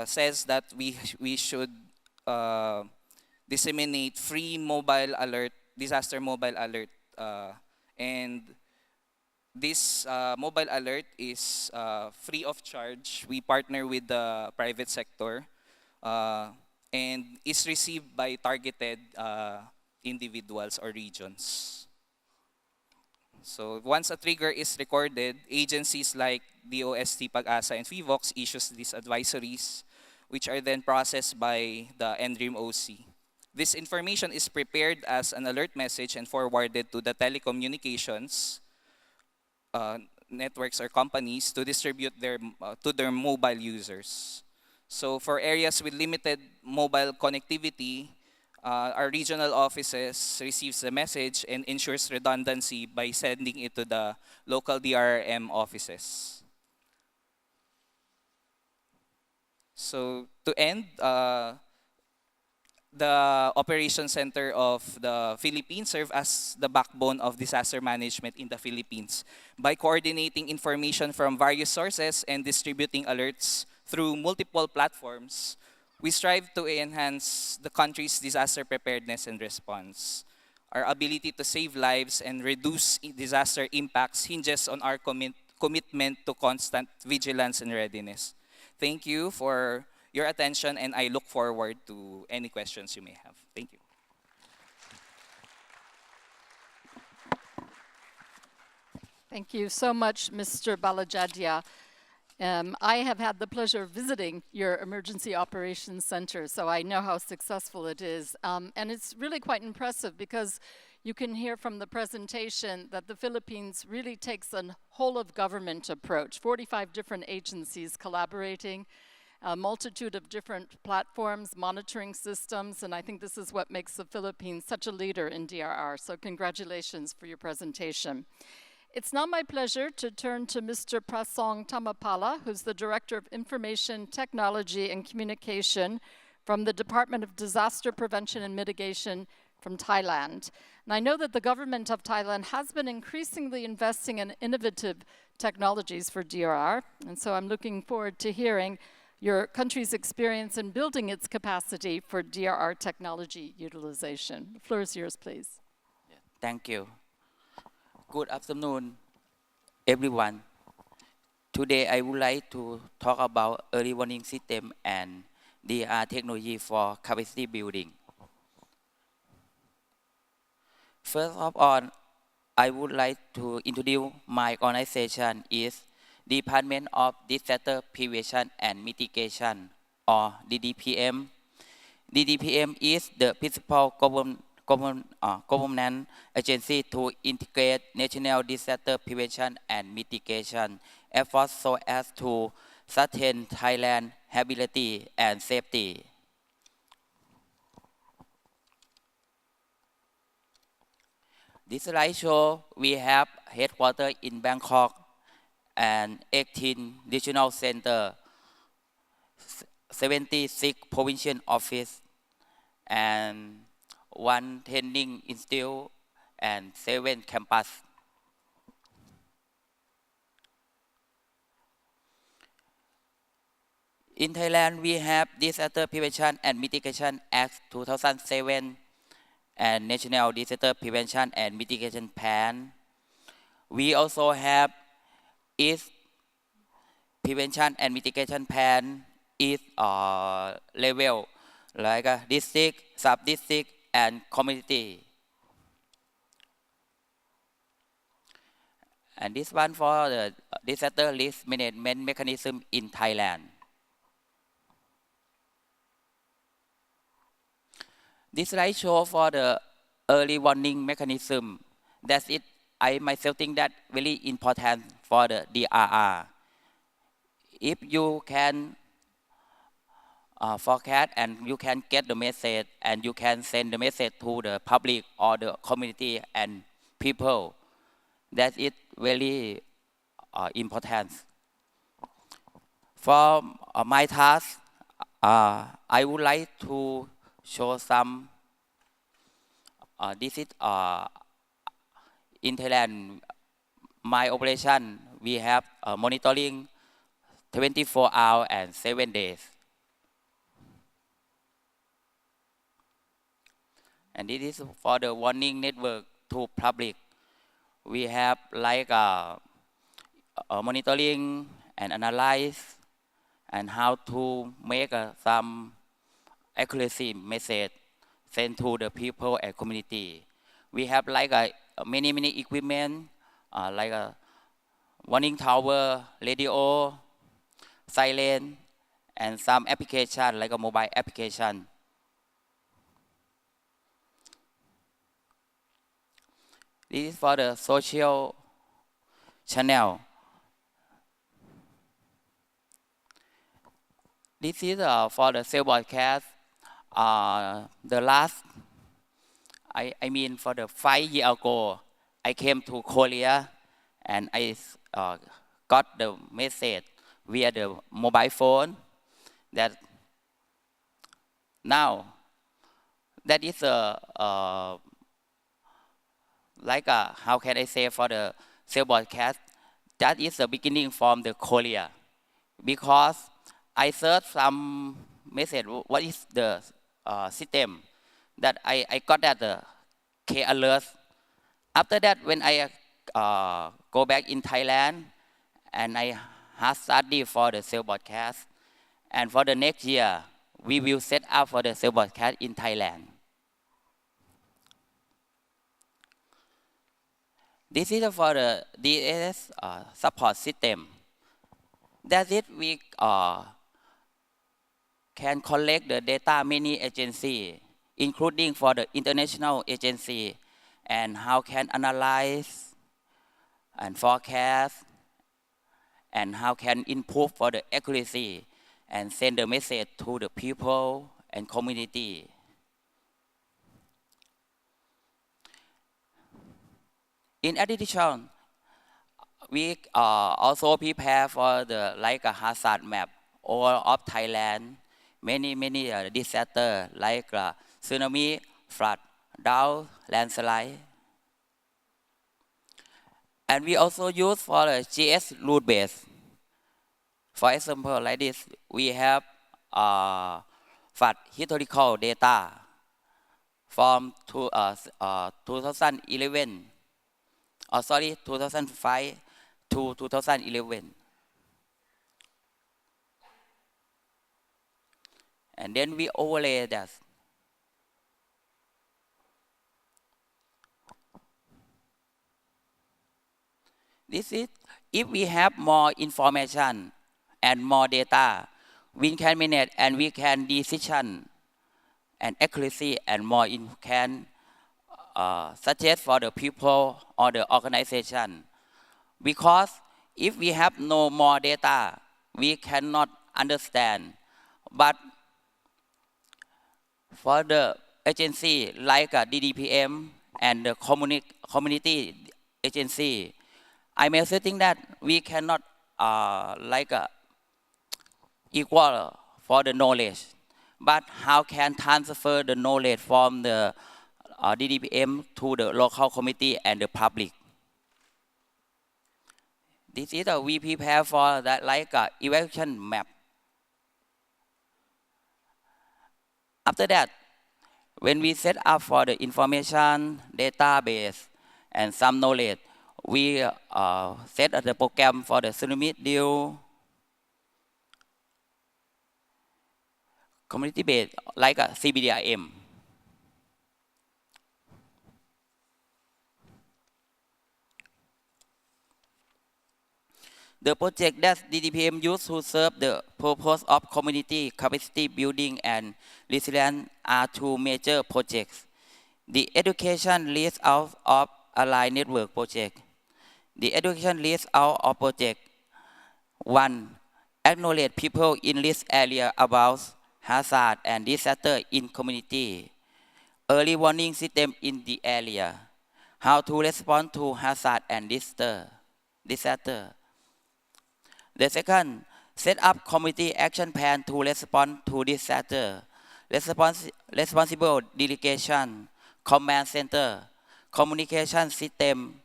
says that we should disseminate free mobile alert, disaster mobile alert, and this mobile alert is free of charge. We partner with the private sector and is received by targeted individuals or regions. So once a trigger is recorded, agencies like DOST, Pag-asa, and FIVOX issues these advisories, which are then processed by the NDRIM OC. This information is prepared as an alert message and forwarded to the telecommunications networks or companies to distribute to their mobile users. So for areas with limited mobile connectivity, our regional offices receives the message and ensures redundancy by sending it to the local DRRM offices. So to end, the Operations Center of the Philippines serve as the backbone of disaster management in the Philippines by coordinating information from various sources and distributing alerts through multiple platforms. We strive to enhance the country's disaster preparedness and response. Our ability to save lives and reduce disaster impacts hinges on our commitment to constant vigilance and readiness. Thank you for your attention, and I look forward to any questions you may have. Thank you. Thank you so much, Mr. Balajadia. I have had the pleasure of visiting your Emergency Operations Center, so I know how successful it is. And it's really quite impressive because you can hear from the presentation that the Philippines really takes a whole of government approach, 45 different agencies collaborating. a multitude of different platforms, monitoring systems, and I think this is what makes the Philippines such a leader in DRR. So congratulations for your presentation. It's now my pleasure to turn to Mr. Prasong Thammapala, who's the Director of Information Technology and Communication from the Department of Disaster Prevention and Mitigation from Thailand. And I know that the government of Thailand has been increasingly investing in innovative technologies for DRR, and so I'm looking forward to hearing your country's experience in building its capacity for DRR technology utilization. The floor is yours, please. Thank you. Good afternoon, everyone. Today I would like to talk about early warning system and DR technology for capacity building. First of all, I would like to introduce my organization is Department of Disaster Prevention and Mitigation, or DDPM. DDPM is the principal government agency to integrate national disaster prevention and mitigation efforts so as to sustain Thailand's stability and safety. This slide shows we have headquarters in Bangkok and 18 regional centers, 76 provincial offices, and 1 training institute and 7 campuses. In Thailand, we have Disaster Prevention and Mitigation Act 2007 and National Disaster Prevention and Mitigation Plan. We also have its Prevention and Mitigation Plan is level like a district, sub-district, and community. And this one for the disaster risk management mechanism in Thailand. This slide shows for the early warning mechanism. That's it. I myself think that very important for the DRR. If you can forecast and you can get the message and you can send the message to the public or the community and people, that is very important. For my task, I would like to show some. This is in Thailand. My operation, we have monitoring 24 hours and 7 days. And this is for the warning network to public. We have like monitoring and analyze and how to make some accuracy message sent to the people and community. We have like many equipment like a warning tower, radio, siren, and some application like a mobile application. This is for the social channel. This is for the cell broadcast. The last, I mean for the 5 years ago, I came to Korea and I got the message via the mobile phone that now that is like how can I say for the cell broadcast, that is the beginning from the Korea, because I searched some message, what is the system that I got that K alert. After that, when I go back in Thailand and I have studied for the cell broadcast, and for the next year, we will set up for the cell broadcast in Thailand. This is for the DSS support system. That's it. We can collect the data many agencies, including for the international agency, and how can analyze and forecast, and how can improve for the accuracy, and send the message to the people and community. In addition, we also prepare for the like a hazard map all of Thailand, many disaster like tsunami, flood, drought, landslide. And we also use for the GS route base. For example, like this, we have flood historical data from 2011, 2005 to 2011. And then we overlay that. This is, if we have more information and more data, we can manage and we can decision and accuracy and more can suggest for the people or the organization. Because if we have no more data, we cannot understand. But for the agency like DDPM and the community agency, I may think that we cannot equal for the knowledge. But how can transfer the knowledge from the DDPM to the local committee and the public? This is we prepare for that evaluation map. After that, when we set up for the information database and some knowledge, we set up the program for the tsunami deal, community based like a CBDIM. The project that DDPM used to serve the purpose of community capacity building and resilience are two major projects. The education list out of Allied Network project. The education list out of project 1. Acknowledge people in this area about hazard and disaster in community. Early warning system in the area. How to respond to hazard and disaster. The second, set up community action plan to respond to disaster. Responsible delegation, command center, communication system,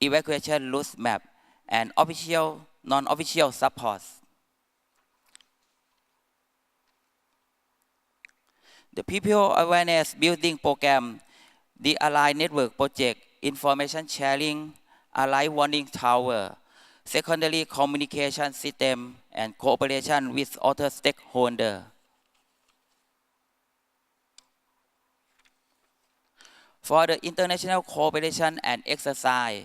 evacuation route map, and official, non-official support. The People Awareness Building Program, the Allied Network Project, Information Sharing, Allied Warning Tower, Secondary Communication System, and cooperation with other stakeholders. For the international cooperation and exercise,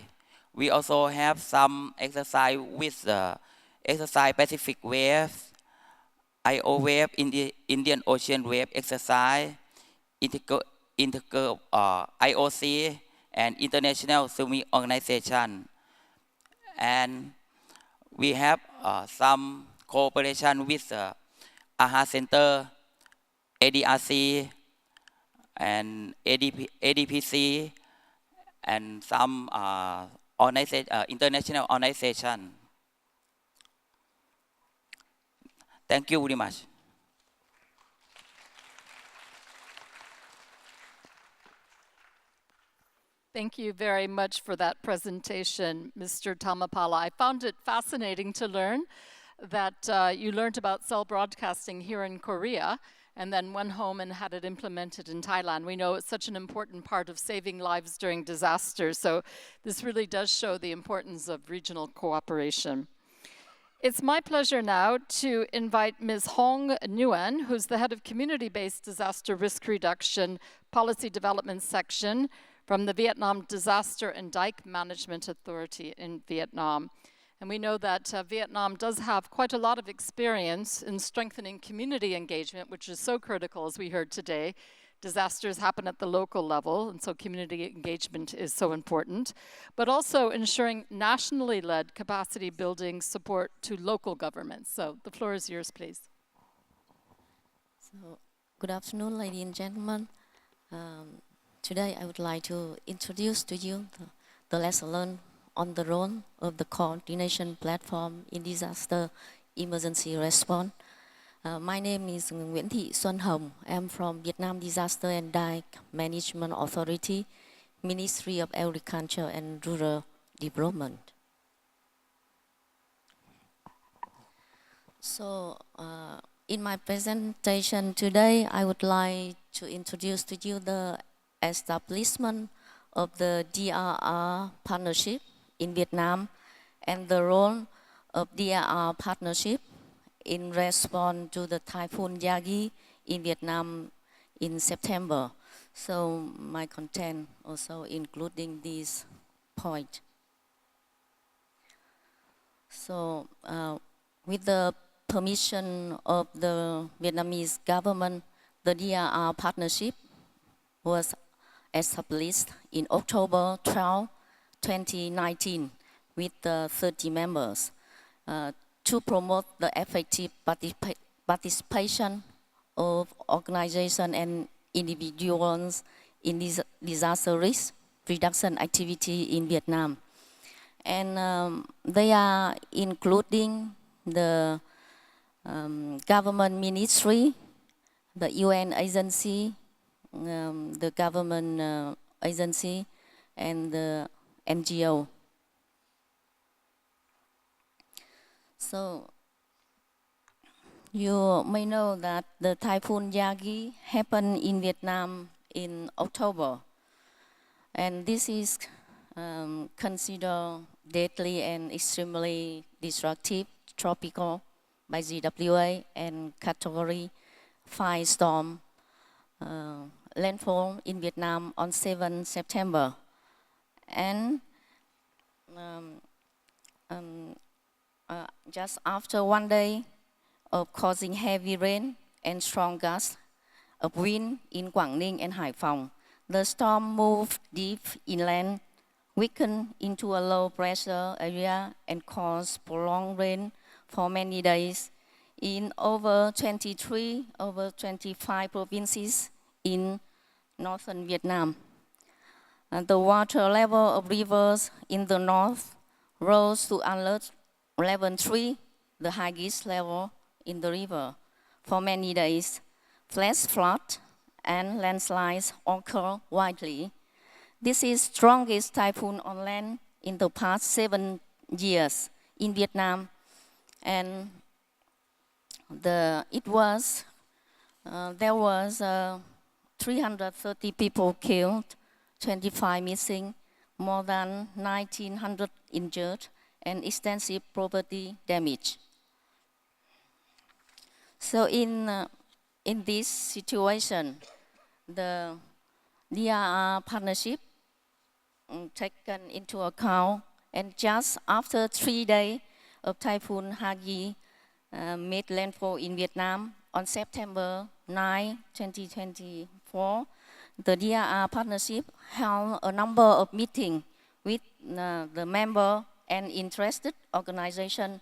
we also have some exercise with the exercise Pacific Wave, IO Wave, Indian Ocean Wave exercise, IOC, and International Swimming Organization. And we have some cooperation with AHA Center, ADRC, and ADPC, and some international organization. Thank you very much. Thank you very much for that presentation, Mr. Thammapala. I found it fascinating to learn that you learned about cell broadcasting here in Korea and then went home and had it implemented in Thailand. We know it's such an important part of saving lives during disasters, so this really does show the importance of regional cooperation. It's my pleasure now to invite Ms. Hong Nguyen, who's the head of Community-Based Disaster Risk Reduction Policy Development Section from the Vietnam Disaster and Dike Management Authority in Vietnam. And we know that Vietnam does have quite a lot of experience in strengthening community engagement, which is so critical, as we heard today. Disasters happen at the local level, and so community engagement is so important, but also ensuring nationally led capacity building support to local governments. So the floor is yours, please. So, good afternoon, ladies and gentlemen. Today, I would like to introduce to you the lesson learned on the role of the coordination platform in disaster emergency response. My name is Nguyễn Thị Xuân Hồng. I'm from Vietnam Disaster and Dike Management Authority, Ministry of Agriculture and Rural Development. So, in my presentation today, I would like to introduce to you the establishment of the DRR partnership in Vietnam and the role of DRR partnership in response to the Typhoon Yagi in Vietnam in September. So my content also including this point. So with the permission of the Vietnamese government, the DRR partnership was established in October 12, 2019 with 30 members to promote the effective participation of organizations and individuals in this disaster risk reduction activity in Vietnam. And they are including the government ministry, the UN agency, the government agency, and the NGO. So you may know that the Typhoon Yagi happened in Vietnam in October, and this is considered deadly and extremely destructive tropical by GWA and Category 5 storm landfall in Vietnam on 7 September. And just after one day of causing heavy rain and strong gusts of wind in Quảng Ninh and Hải Phòng, the storm moved deep inland, weakened into a low pressure area, and caused prolonged rain for many days in over 25 provinces in northern Vietnam. And the water level of rivers in the north rose to alert level 3, the highest level in the river. For many days, flash flood and landslides occur widely. This is strongest typhoon on land in the past 7 years in Vietnam, and there was 330 people killed, 25 missing, more than 1,900 injured, and extensive property damage. So in this situation, the DRR partnership taken into account, and just after 3 days of Typhoon Yagi made landfall in Vietnam on September 9, 2024, the DRR partnership held a number of meetings with the member and interested organizations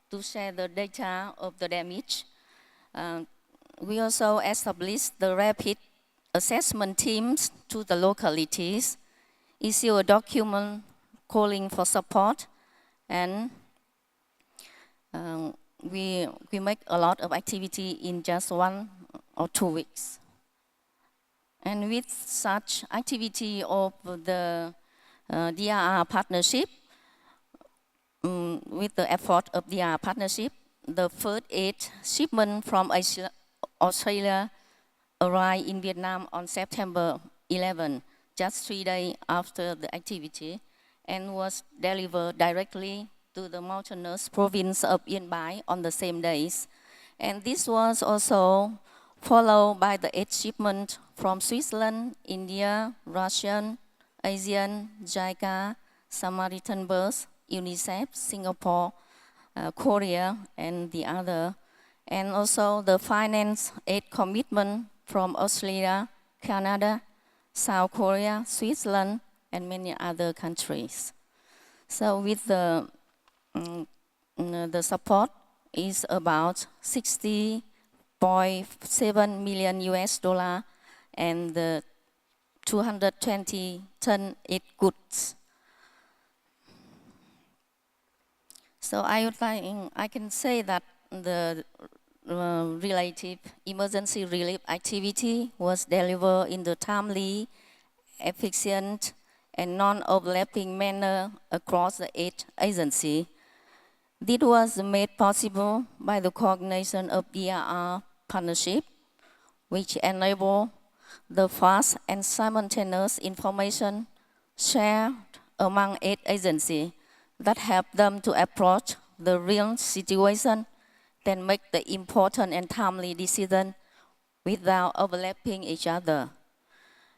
to share the data of the damage. We also established the rapid assessment teams to the localities, issue a document calling for support, and we make a lot of activity in just 1 or 2 weeks. And with such activity of the DRR partnership, with the effort of DRR partnership, the first aid shipment from Australia arrived in Vietnam on September 11, just 3 days after the activity, and was delivered directly to the mountainous province of Yên Bái on the same days. And this was also followed by the aid shipment from Switzerland, India, Russian, Asian, JICA, Samaritan Bus, UNICEF, Singapore, Korea, and the other. And also the finance aid commitment from Australia, Canada, South Korea, Switzerland, and many other countries. So with the support is about 60 0.7 million US dollar and 220 ton aid goods. So I can say that the relative emergency relief activity was delivered in the timely, efficient, and non-overlapping manner across the 8 agencies. This was made possible by the coordination of DRR partnership, which enable the fast and simultaneous information shared among 8 agencies that help them to approach the real situation, then make the important and timely decision without overlapping each other.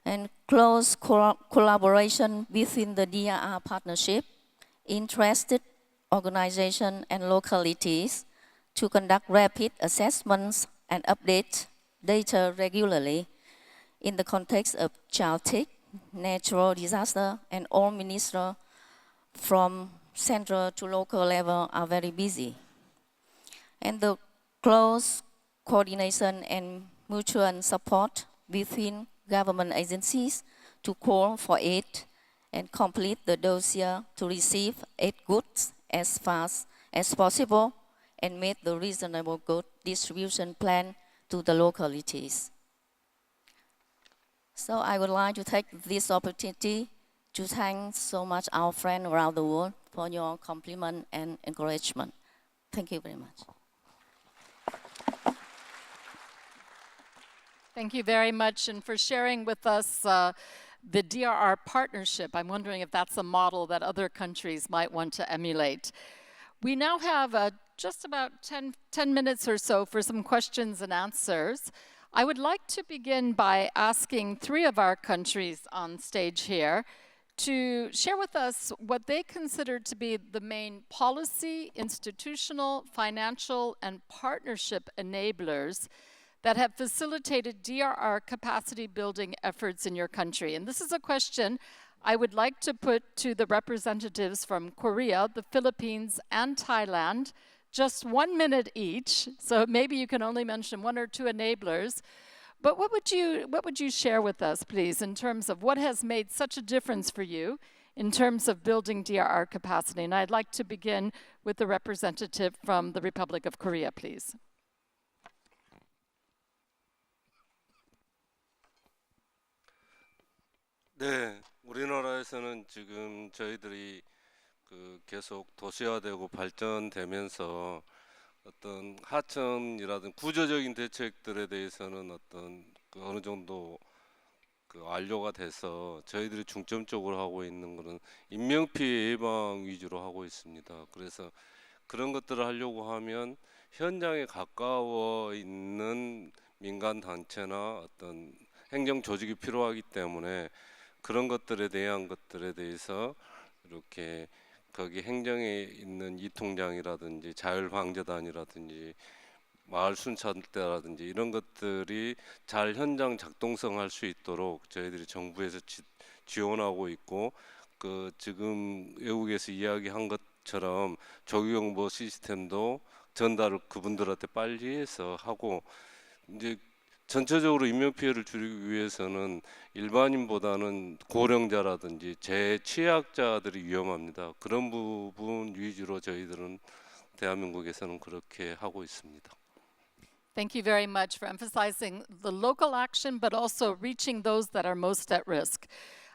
And close collaboration within the DRR partnership, interested organizations and localities to conduct rapid assessments and update data regularly in the context of chaotic, natural disaster, and all ministers from central to local level are very busy. And the close coordination and mutual support between government agencies to call for aid and complete the dossier to receive aid goods as fast as possible and make the reasonable good distribution plan to the localities. So I would like to take this opportunity to thank so much our friends around the world for your compliment and encouragement. Thank you very much. Thank you very much, and for sharing with us the DRR partnership. I'm wondering if that's a model that other countries might want to emulate. We now have just about 10 minutes or so for some questions and answers. I would like to begin by asking 3 of our countries on stage here to share with us what they consider to be the main policy, institutional, financial, and partnership enablers that have facilitated DRR capacity building efforts in your country. And this is a question I would like to put to the representatives from Korea, the Philippines, and Thailand, just 1 minute each. So maybe you can only mention 1 or 2 enablers. But what would you share with us, please, in terms of what has made such a difference for you in terms of building DRR capacity? And I'd like to begin with the representative from the Republic of Korea, please. 네, 우리나라에서는 지금 저희들이 계속 도시화되고 발전되면서 어떤 하천이라든 구조적인 대책들에 대해서는 어느 정도 완료가 돼서 저희들이 중점적으로 하고 있는 거는 인명피해 예방 위주로 하고 있습니다. 그래서 그런 것들을 하려고 하면 현장에 가까워 있는 민간 단체나 어떤 행정 조직이 필요하기 때문에 그런 것들에 대한 것들에 대해서 이렇게 거기 행정에 있는 이통장이라든지 자율방재단이라든지 마을 순찰대라든지 이런 것들이 잘 현장 작동성할 수 있도록 저희들이 정부에서 지원하고 있고 지금 외국에서 이야기한 것처럼 조기경보 시스템도 전달을 그분들한테 빨리 해서 하고 이제 전체적으로 인명피해를 줄이기 위해서는 일반인보다는 고령자라든지 재취약자들이 위험합니다. 그런 부분 위주로 저희들은 대한민국에서는 그렇게 하고 있습니다. Thank you very much for emphasizing the local action, but also reaching those that are most at risk.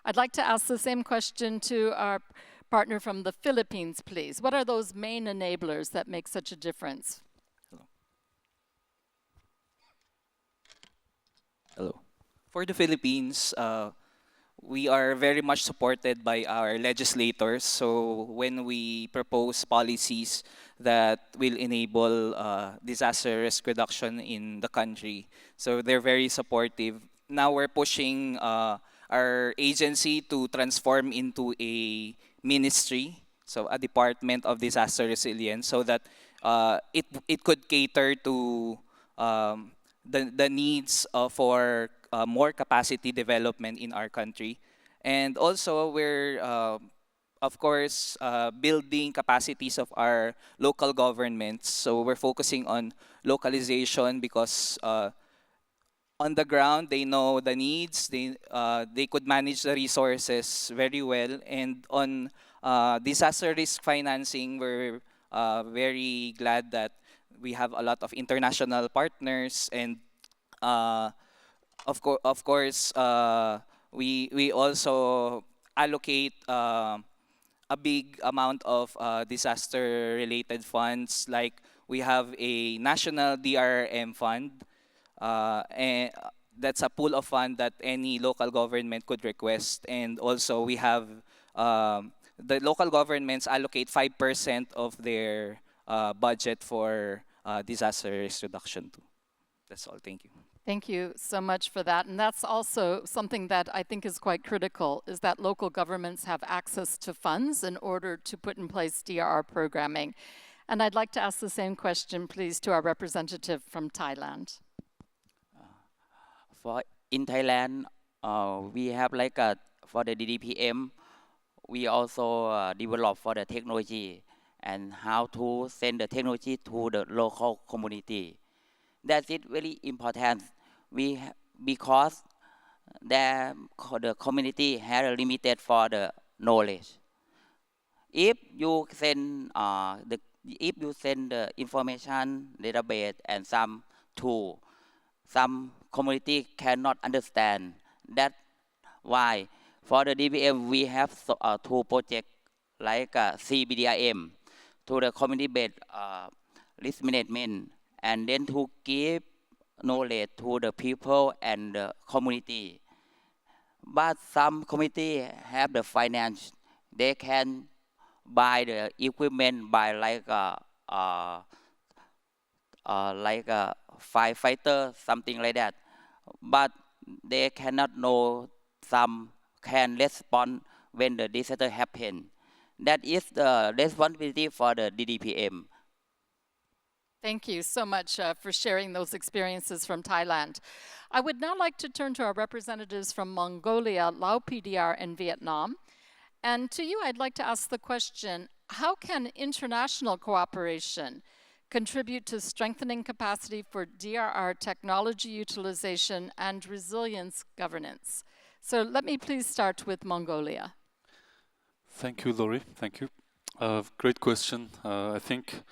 I'd like to ask the same question to our partner from the Philippines, please. What are those main enablers that make such a difference? Hello. For the Philippines, we are very much supported by our legislators. So when we propose policies that will enable disaster risk reduction in the country, so they're very supportive. Now we're pushing our agency to transform into a ministry, so a Department of Disaster Resilience, so that it could cater to the needs for more capacity development in our country. And also we're of course, building capacities of our local governments. So we're focusing on localization because on the ground they know the needs, they could manage the resources very well. And on disaster risk financing, we're very glad that we have a lot of international partners, and of course, we also allocate a big amount of disaster-related funds. Like we have a national DRM fund, and that's a pool of fund that any local government could request. And also we have the local governments allocate 5% of their budget for disaster risk reduction too. That's all. Thank you. Thank you so much for that. And that's also something that I think is quite critical, is that local governments have access to funds in order to put in place DRR programming. And I'd like to ask the same question, please, to our representative from Thailand. In Thailand, we have like for the DDPM, we also develop for the technology and how to send the technology to the local community. That's it very important. Because the community has a limited for the knowledge. If you send the information database and some tool, some community cannot understand. That's why for the DBM we have two projects like CBDIM to the community-based risk management, and then to give knowledge to the people and the community. But some community have the finance. They can buy the equipment by like a firefighter, something like that. But they cannot know some can respond when the disaster happen. That is the responsibility for the DDPM. Thank you so much for sharing those experiences from Thailand. I would now like to turn to our representatives from Mongolia, Lao PDR, and Vietnam. And to you, I'd like to ask the question, how can international cooperation contribute to strengthening capacity for DRR technology utilization and resilience governance? So let me please start with Mongolia. Thank you, Lori. Thank you. Great question. I think,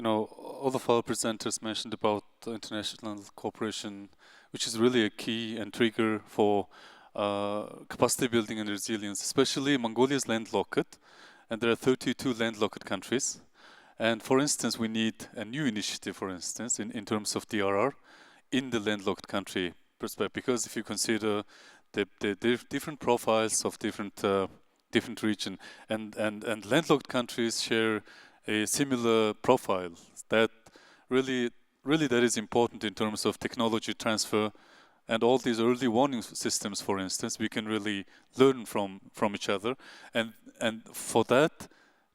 all of our presenters mentioned about international cooperation, which is really a key and trigger for capacity building and resilience, especially Mongolia is landlocked, and there are 32 landlocked countries. And for instance, we need a new initiative, for instance, in terms of DRR in the landlocked country perspective, because if you consider the different profiles of different region, and landlocked countries share a similar profile, that really that is important in terms of technology transfer and all these early warning systems. For instance, we can really learn from each other, and for that,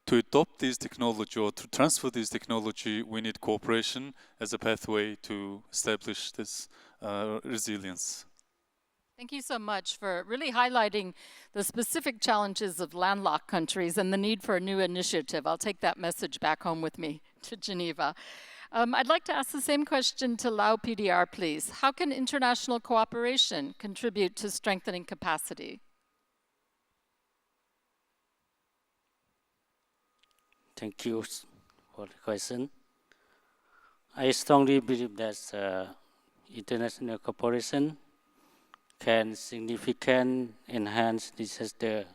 to adopt this technology or to transfer this technology, we need cooperation as a pathway to establish this resilience. Thank you so much for really highlighting the specific challenges of landlocked countries and the need for a new initiative. I'll take that message back home with me to Geneva. I'd like to ask the same question to Lao PDR, please. How can international cooperation contribute to strengthening capacity? Thank you for the question. I strongly believe that international cooperation can significantly enhance disaster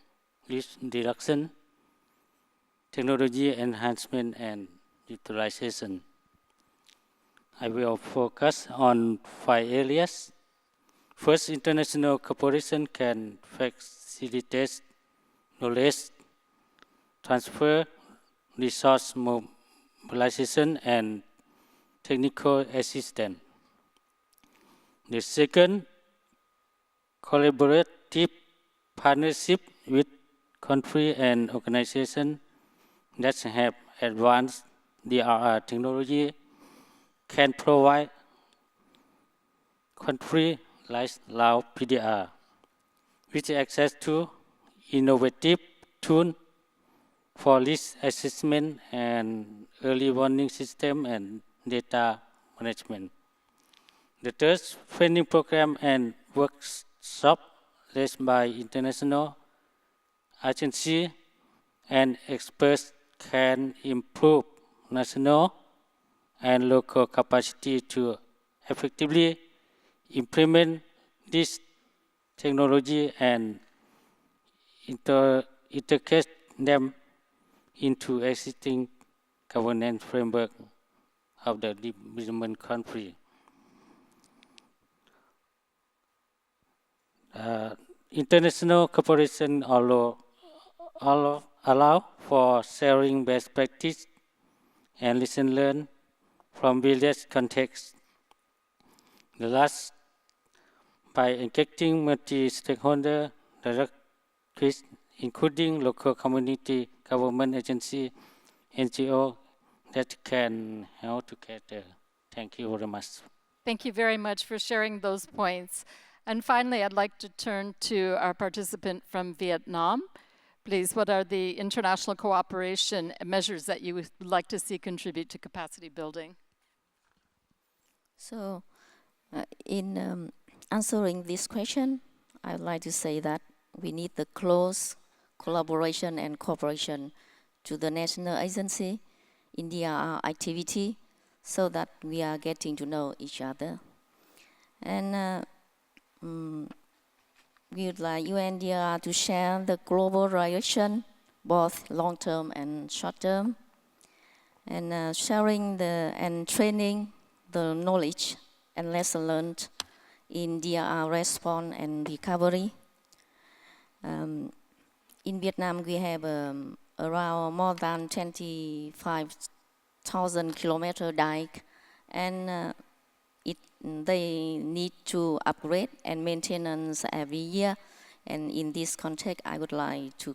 risk reduction, technology enhancement, and utilization. I will focus on 5 areas. First, international cooperation can facilitate knowledge transfer, resource mobilization, and technical assistance. The second, collaborative partnership with countries and organizations that have advanced DRR technology can provide countries like Lao PDR with access to innovative tools for risk assessment and early warning system and data management. The third training program and workshop led by international agencies and experts can improve national and local capacity to effectively implement this technology and integrate them into existing governance framework of the development country. International cooperation allow for sharing best practice and lesson learned from various contexts. The last, by engaging multi-stakeholder directories, including local community government agency, NGO, that can help together. Thank you very much. Thank you very much for sharing those points. And finally, I'd like to turn to our participant from Vietnam. Please, what are the international cooperation measures that you would like to see contribute to capacity building? So, in answering this question, I would like to say that we need the close collaboration and cooperation to the national agency in DRR activity so that we are getting to know each other. And we would like UNDRR to share the global direction, both long-term and short-term, and sharing and training the knowledge and lesson learned in DRR response and recovery. In Vietnam, we have around more than 25,000 kilometer dike, and they need to upgrade and maintenance every year. And in this context, I would like to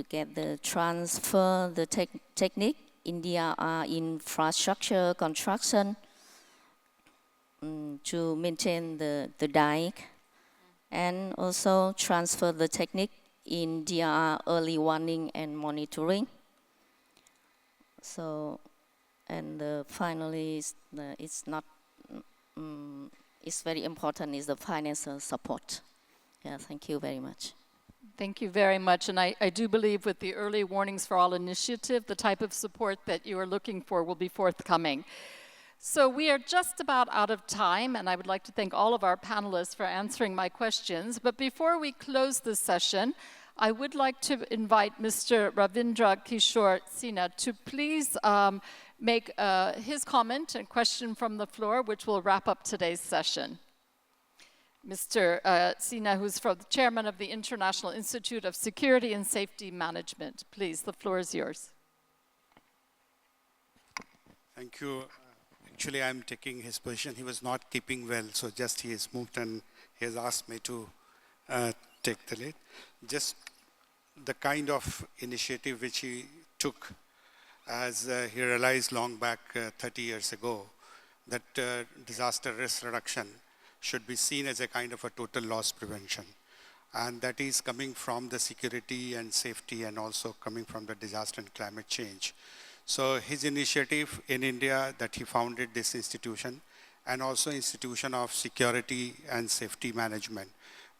get the transfer the technique in DRR infrastructure construction to maintain the dike, and also transfer the technique in DRR early warning and monitoring. So, and finally, it's very important is the financial support. Yeah, thank you very much. Thank you very much. And I do believe with the Early Warnings for All initiative, the type of support that you are looking for will be forthcoming. So we are just about out of time, and I would like to thank all of our panelists for answering my questions. But before we close this session, I would like to invite Mr. Ravindra Kishore Sinha to please make his comment and question from the floor, which will wrap up today's session. Mr. Sinha, who's the chairman of the International Institute of Security and Safety Management. Please, the floor is yours. Thank you. Actually, I'm taking his position. He was not keeping well, so just he has moved and he has asked me to take the lead. Just the kind of initiative which he took, as he realized long back 30 years ago, that disaster risk reduction should be seen as a kind of a total loss prevention. And that is coming from the security and safety, and also coming from the disaster and climate change. So his initiative in India, that he founded this institution, and also institution of security and safety management,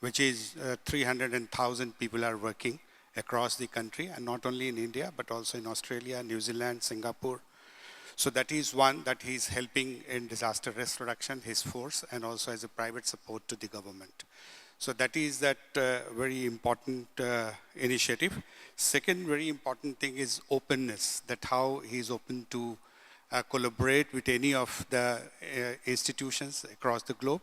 which is 300,000 people are working across the country, and not only in India, but also in Australia, New Zealand, Singapore. So that is one that he's helping in disaster risk reduction, his force, and also as a private support to the government. So that is that very important initiative. Second very important thing is openness, that how he's open to collaborate with any of the institutions across the globe,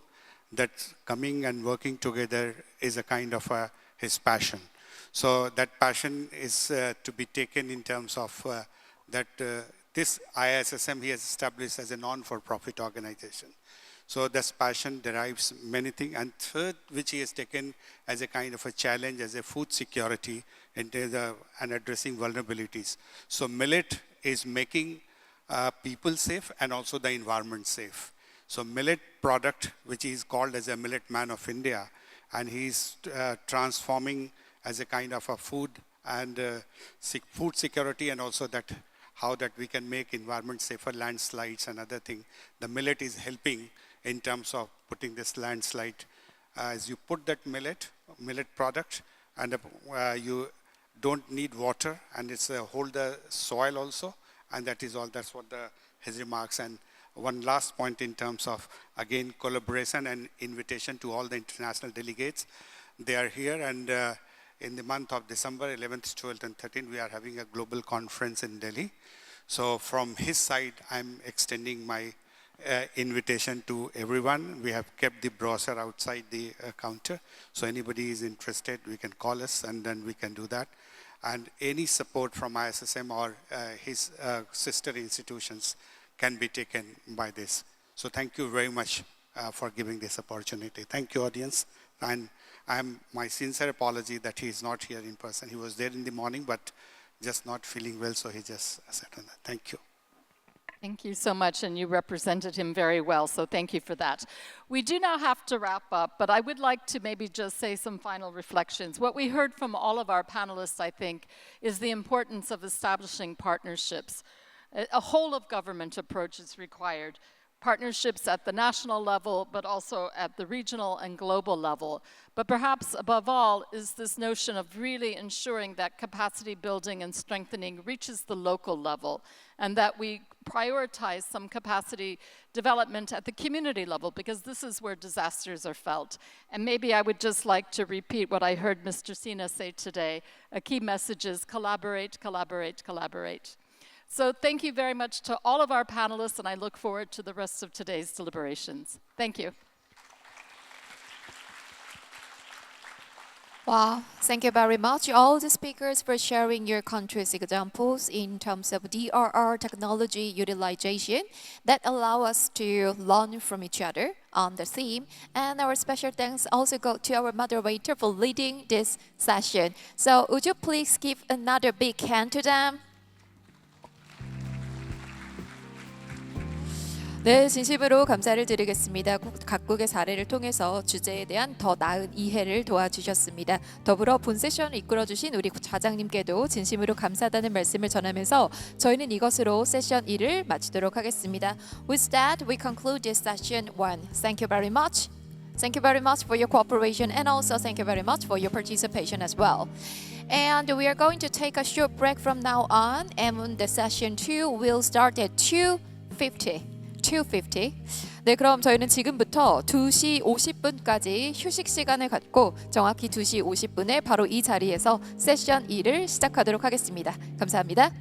that coming and working together is a kind of his passion. So that passion is to be taken in terms of that this ISSM he has established as a non-for-profit organization. So this passion derives many things. And third, which he has taken as a kind of a challenge, as a food security and addressing vulnerabilities. So millet is making people safe and also the environment safe. So millet product, which is called as a Millet Man of India, and he's transforming as a kind of a food and food security, and also that how that we can make environment safer, landslides and other thing. The millet is helping in terms of putting this landslide. As you put that millet product, and you don't need water, and it's hold the soil also, and that is all. That's what his remarks. And one last point in terms of, again, collaboration and invitation to all the international delegates. They are here, and in the month of December 11th, 12th, and 13th, we are having a global conference in Delhi. So from his side, I'm extending my invitation to everyone. We have kept the brochure outside the counter. So anybody is interested, we can call us, and then we can do that. And any support from ISSM or his sister institutions can be taken by this. So thank you very much for giving this opportunity. Thank you, audience. And my sincere apology that he is not here in person. He was there in the morning, but just not feeling well, so he just sat on that. Thank you. Thank you so much, and you represented him very well, so thank you for that. We do now have to wrap up, but I would like to maybe just say some final reflections. What we heard from all of our panelists, I think, is the importance of establishing partnerships. A whole of government approach is required. Partnerships at the national level, but also at the regional and global level. But perhaps above all is this notion of really ensuring that capacity building and strengthening reaches the local level, and that we prioritize some capacity development at the community level, because this is where disasters are felt. And maybe I would just like to repeat what I heard Mr. Sina say today. A key message is collaborate, collaborate, collaborate. So thank you very much to all of our panelists, and I look forward to the rest of today's deliberations. Thank you. Wow, thank you very much, all the speakers, for sharing your country's examples in terms of DRR technology utilization that allow us to learn from each other on the theme. And our special thanks also go to our moderator for leading this session. So would you please give another big hand to them? 네, 진심으로 감사를 드리겠습니다. 각국의 사례를 통해서 주제에 대한 더 나은 이해를 도와주셨습니다. 더불어 본 세션을 이끌어주신 우리 좌장님께도 진심으로 감사하다는 말씀을 전하면서 저희는 이것으로 세션 1을 마치도록 하겠습니다. With that, we conclude this session 1. Thank you very much. Thank you very much for your cooperation, and also thank you very much for your participation as well. And we are going to take a short break from now on, and the session 2 will start at 2:50. 네, 그럼 저희는 지금부터 2시 50분까지 휴식 시간을 갖고 정확히 2시 50분에 바로 이 자리에서 세션 2를 시작하도록 하겠습니다. 감사합니다.